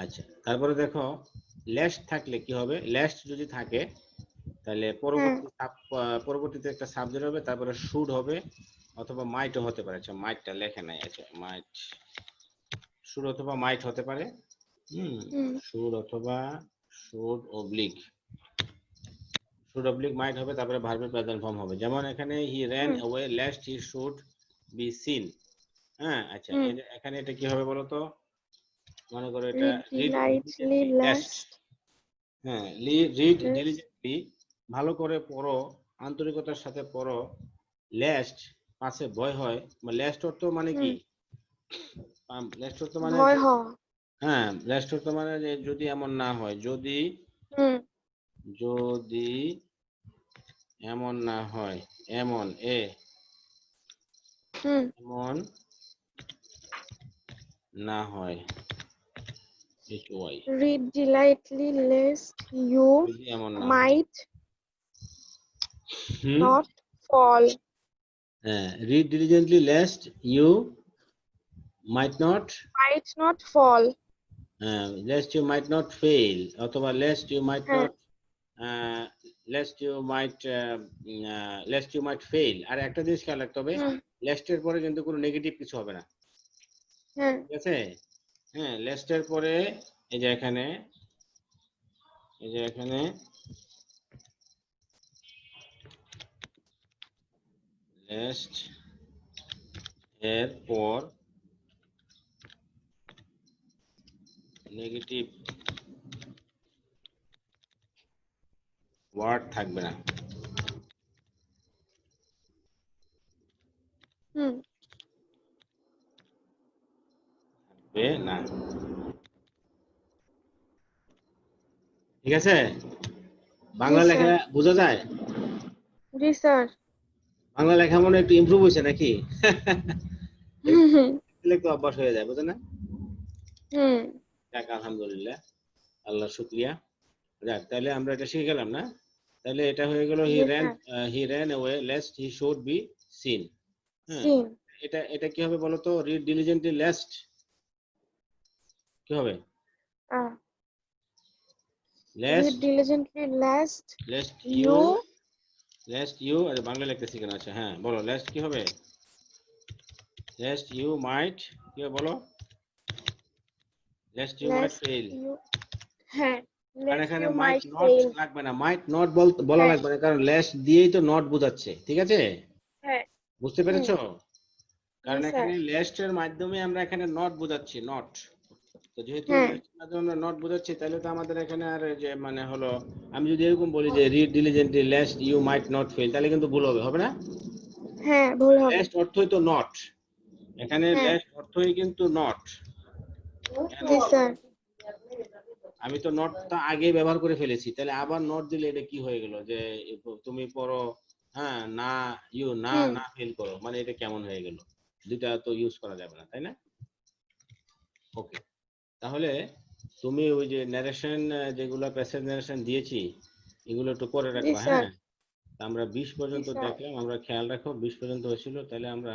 A: আচ্ছা, তারপরে দেখো লেস্ট থাকলে কি হবে? লেস্ট যদি থাকে তাহলে পরবর্তীতে একটা সাবজেক্ট হবে, তারপরে শুড হবে অথবা মাইটও হতে পারে। আচ্ছা, মাইটটা লেখা নাই। আচ্ছা, মাইট, শুড অথবা মাইট হতে পারে। শুড অথবা শুড অবলিক মাইট হবে, তারপরে ভার্বের প্রেজেন্ট ফর্ম হবে। যেমন এখানে হি ran away lest he should be seen। হ্যাঁ, আচ্ছা, এখানে এটা কি হবে বলো তো? মনে করো এটা রিড lest। হ্যাঁ, রিড ডিলিজেন্টলি, ভালো করে পড়ো, আন্তরিকতার সাথে পড়ো। লেস্ট পাশে ভয় হয়, লেস্ট অর্থ মানে কি? লেস্ট অর্থ মানে
B: ভয় হওয়া।
A: হ্যাঁ, লেস্ট অর্থ মানে যে যদি এমন না হয়, যদি যদি এমন না হয়, এমন এমন না হয়।
B: Read diligently lest you might not fall.
A: Read diligently lest you might not
B: fall.
A: Lest you might not fail, অথবা lest you might not lest you might fail। আর একটা জিনিস খেয়াল রাখতে হবে, lest এর পরে কিন্তু কোনো নেগেটিভ কিছু হবে না। ঠিক আছে? হ্যাঁ, lest এর পরে এই যে এখানে lest এর পর নেগেটিভ ওয়ার্ড থাকবে না। না, ঠিক আছে? বাংলা লেখা বোঝা যায়?
B: জি স্যার।
A: বাংলা লেখা মনে একটু ইমপ্রুভ হয়েছে নাকি? লিখতে অভ্যাস হয়ে যায়, বুঝে না? যাক, আলহামদুলিল্লাহ, আল্লাহ শুকরিয়া। যাক, তাহলে আমরা এটা শিখে গেলাম না? তাহলে এটা হয়ে গেল he ran away lest he should be seen। এটা কি হবে বলো তো? read diligently lest কি হবে?
B: read diligently lest
A: you আরে বাংলা লিখতেছি কেন? আচ্ছা, হ্যাঁ বলো, lest কি হবে? lest you might, কি হবে বলো? lest you might fail।
B: হ্যাঁ,
A: এখানে might not লাগবে না, might not বলা লাগবে না, কারণ lest দিয়েই তো not বোঝাচ্ছে। ঠিক আছে?
B: হ্যাঁ,
A: বুঝতে পেরেছো? কারণ এখানে lest এর মাধ্যমে আমরা এখানে not বোঝাচ্ছি, not। তো যেহেতু lest এর মাধ্যমে আমরা not বোঝাচ্ছি, তাহলে তো আমাদের এখানে আর যে মানে হলো, আমি যদি এরকম বলি যে read diligently lest you might not fail, তাহলে কিন্তু ভুল হবে না?
B: হ্যাঁ, ভুল হবে।
A: lest অর্থই তো not, এখানে lest অর্থই কিন্তু not।
B: G sir.
A: আমি তো নটটা আগে ব্যবহার করে ফেলেছি, তাহলে আবার নট দিলে এটা কি হয়ে গেল? যে তুমি পড়ো হ্যাঁ, না ইউ না
B: হুম
A: না ফিল করো, মানে এটা কেমন হয়ে গেল? দুইটা তো ইউজ করা যাবে না, তাই না? ওকে, তাহলে তুমি ওই যে ন্যারেশন, যেগুলো প্যাসেজ ন্যারেশন দিয়েছি, এগুলো একটু করে
B: জি
A: রাখবা,
B: স্যার।
A: হ্যাঁ? আমরা 20
B: জি
A: পর্যন্ত
B: স্যার।
A: দেখলাম, আমরা খেয়াল রাখো 20 পর্যন্ত হয়েছিল, তাহলে আমরা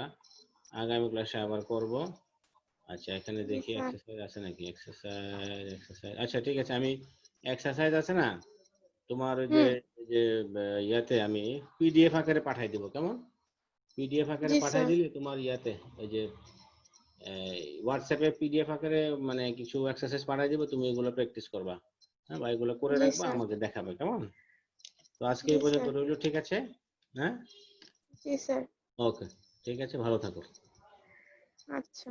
A: আগামী ক্লাসে আবার করব। আচ্ছা, এখানে
B: জি
A: দেখি
B: স্যার।
A: এক্সারসাইজ আছে নাকি, এক্সারসাইজ এক্সারসাইজ, আচ্ছা ঠিক আছে, আমি এক্সারসাইজ আছে না তোমার ওই যে
B: হুম
A: যে ইয়াতে আমি পিডিএফ আকারে পাঠাই দিব, কেমন? পিডিএফ আকারে
B: জি
A: পাঠাই
B: স্যার।
A: দিলে তোমার ইয়াতে ওই যে হোয়াটসঅ্যাপে পিডিএফ আকারে মানে কিছু এক্সারসাইজ পাঠাই দিব, তুমি এগুলো প্র্যাকটিস করবা, হ্যাঁ, বা এগুলো করে
B: জি
A: রাখবা,
B: স্যার।
A: আমাকে দেখাবে, কেমন? তো আজকে
B: জি
A: এই পর্যন্ত
B: স্যার।
A: রইলো, ঠিক আছে? হ্যাঁ,
B: জি স্যার।
A: ওকে, ঠিক আছে, ভালো থাকো।
B: আচ্ছা।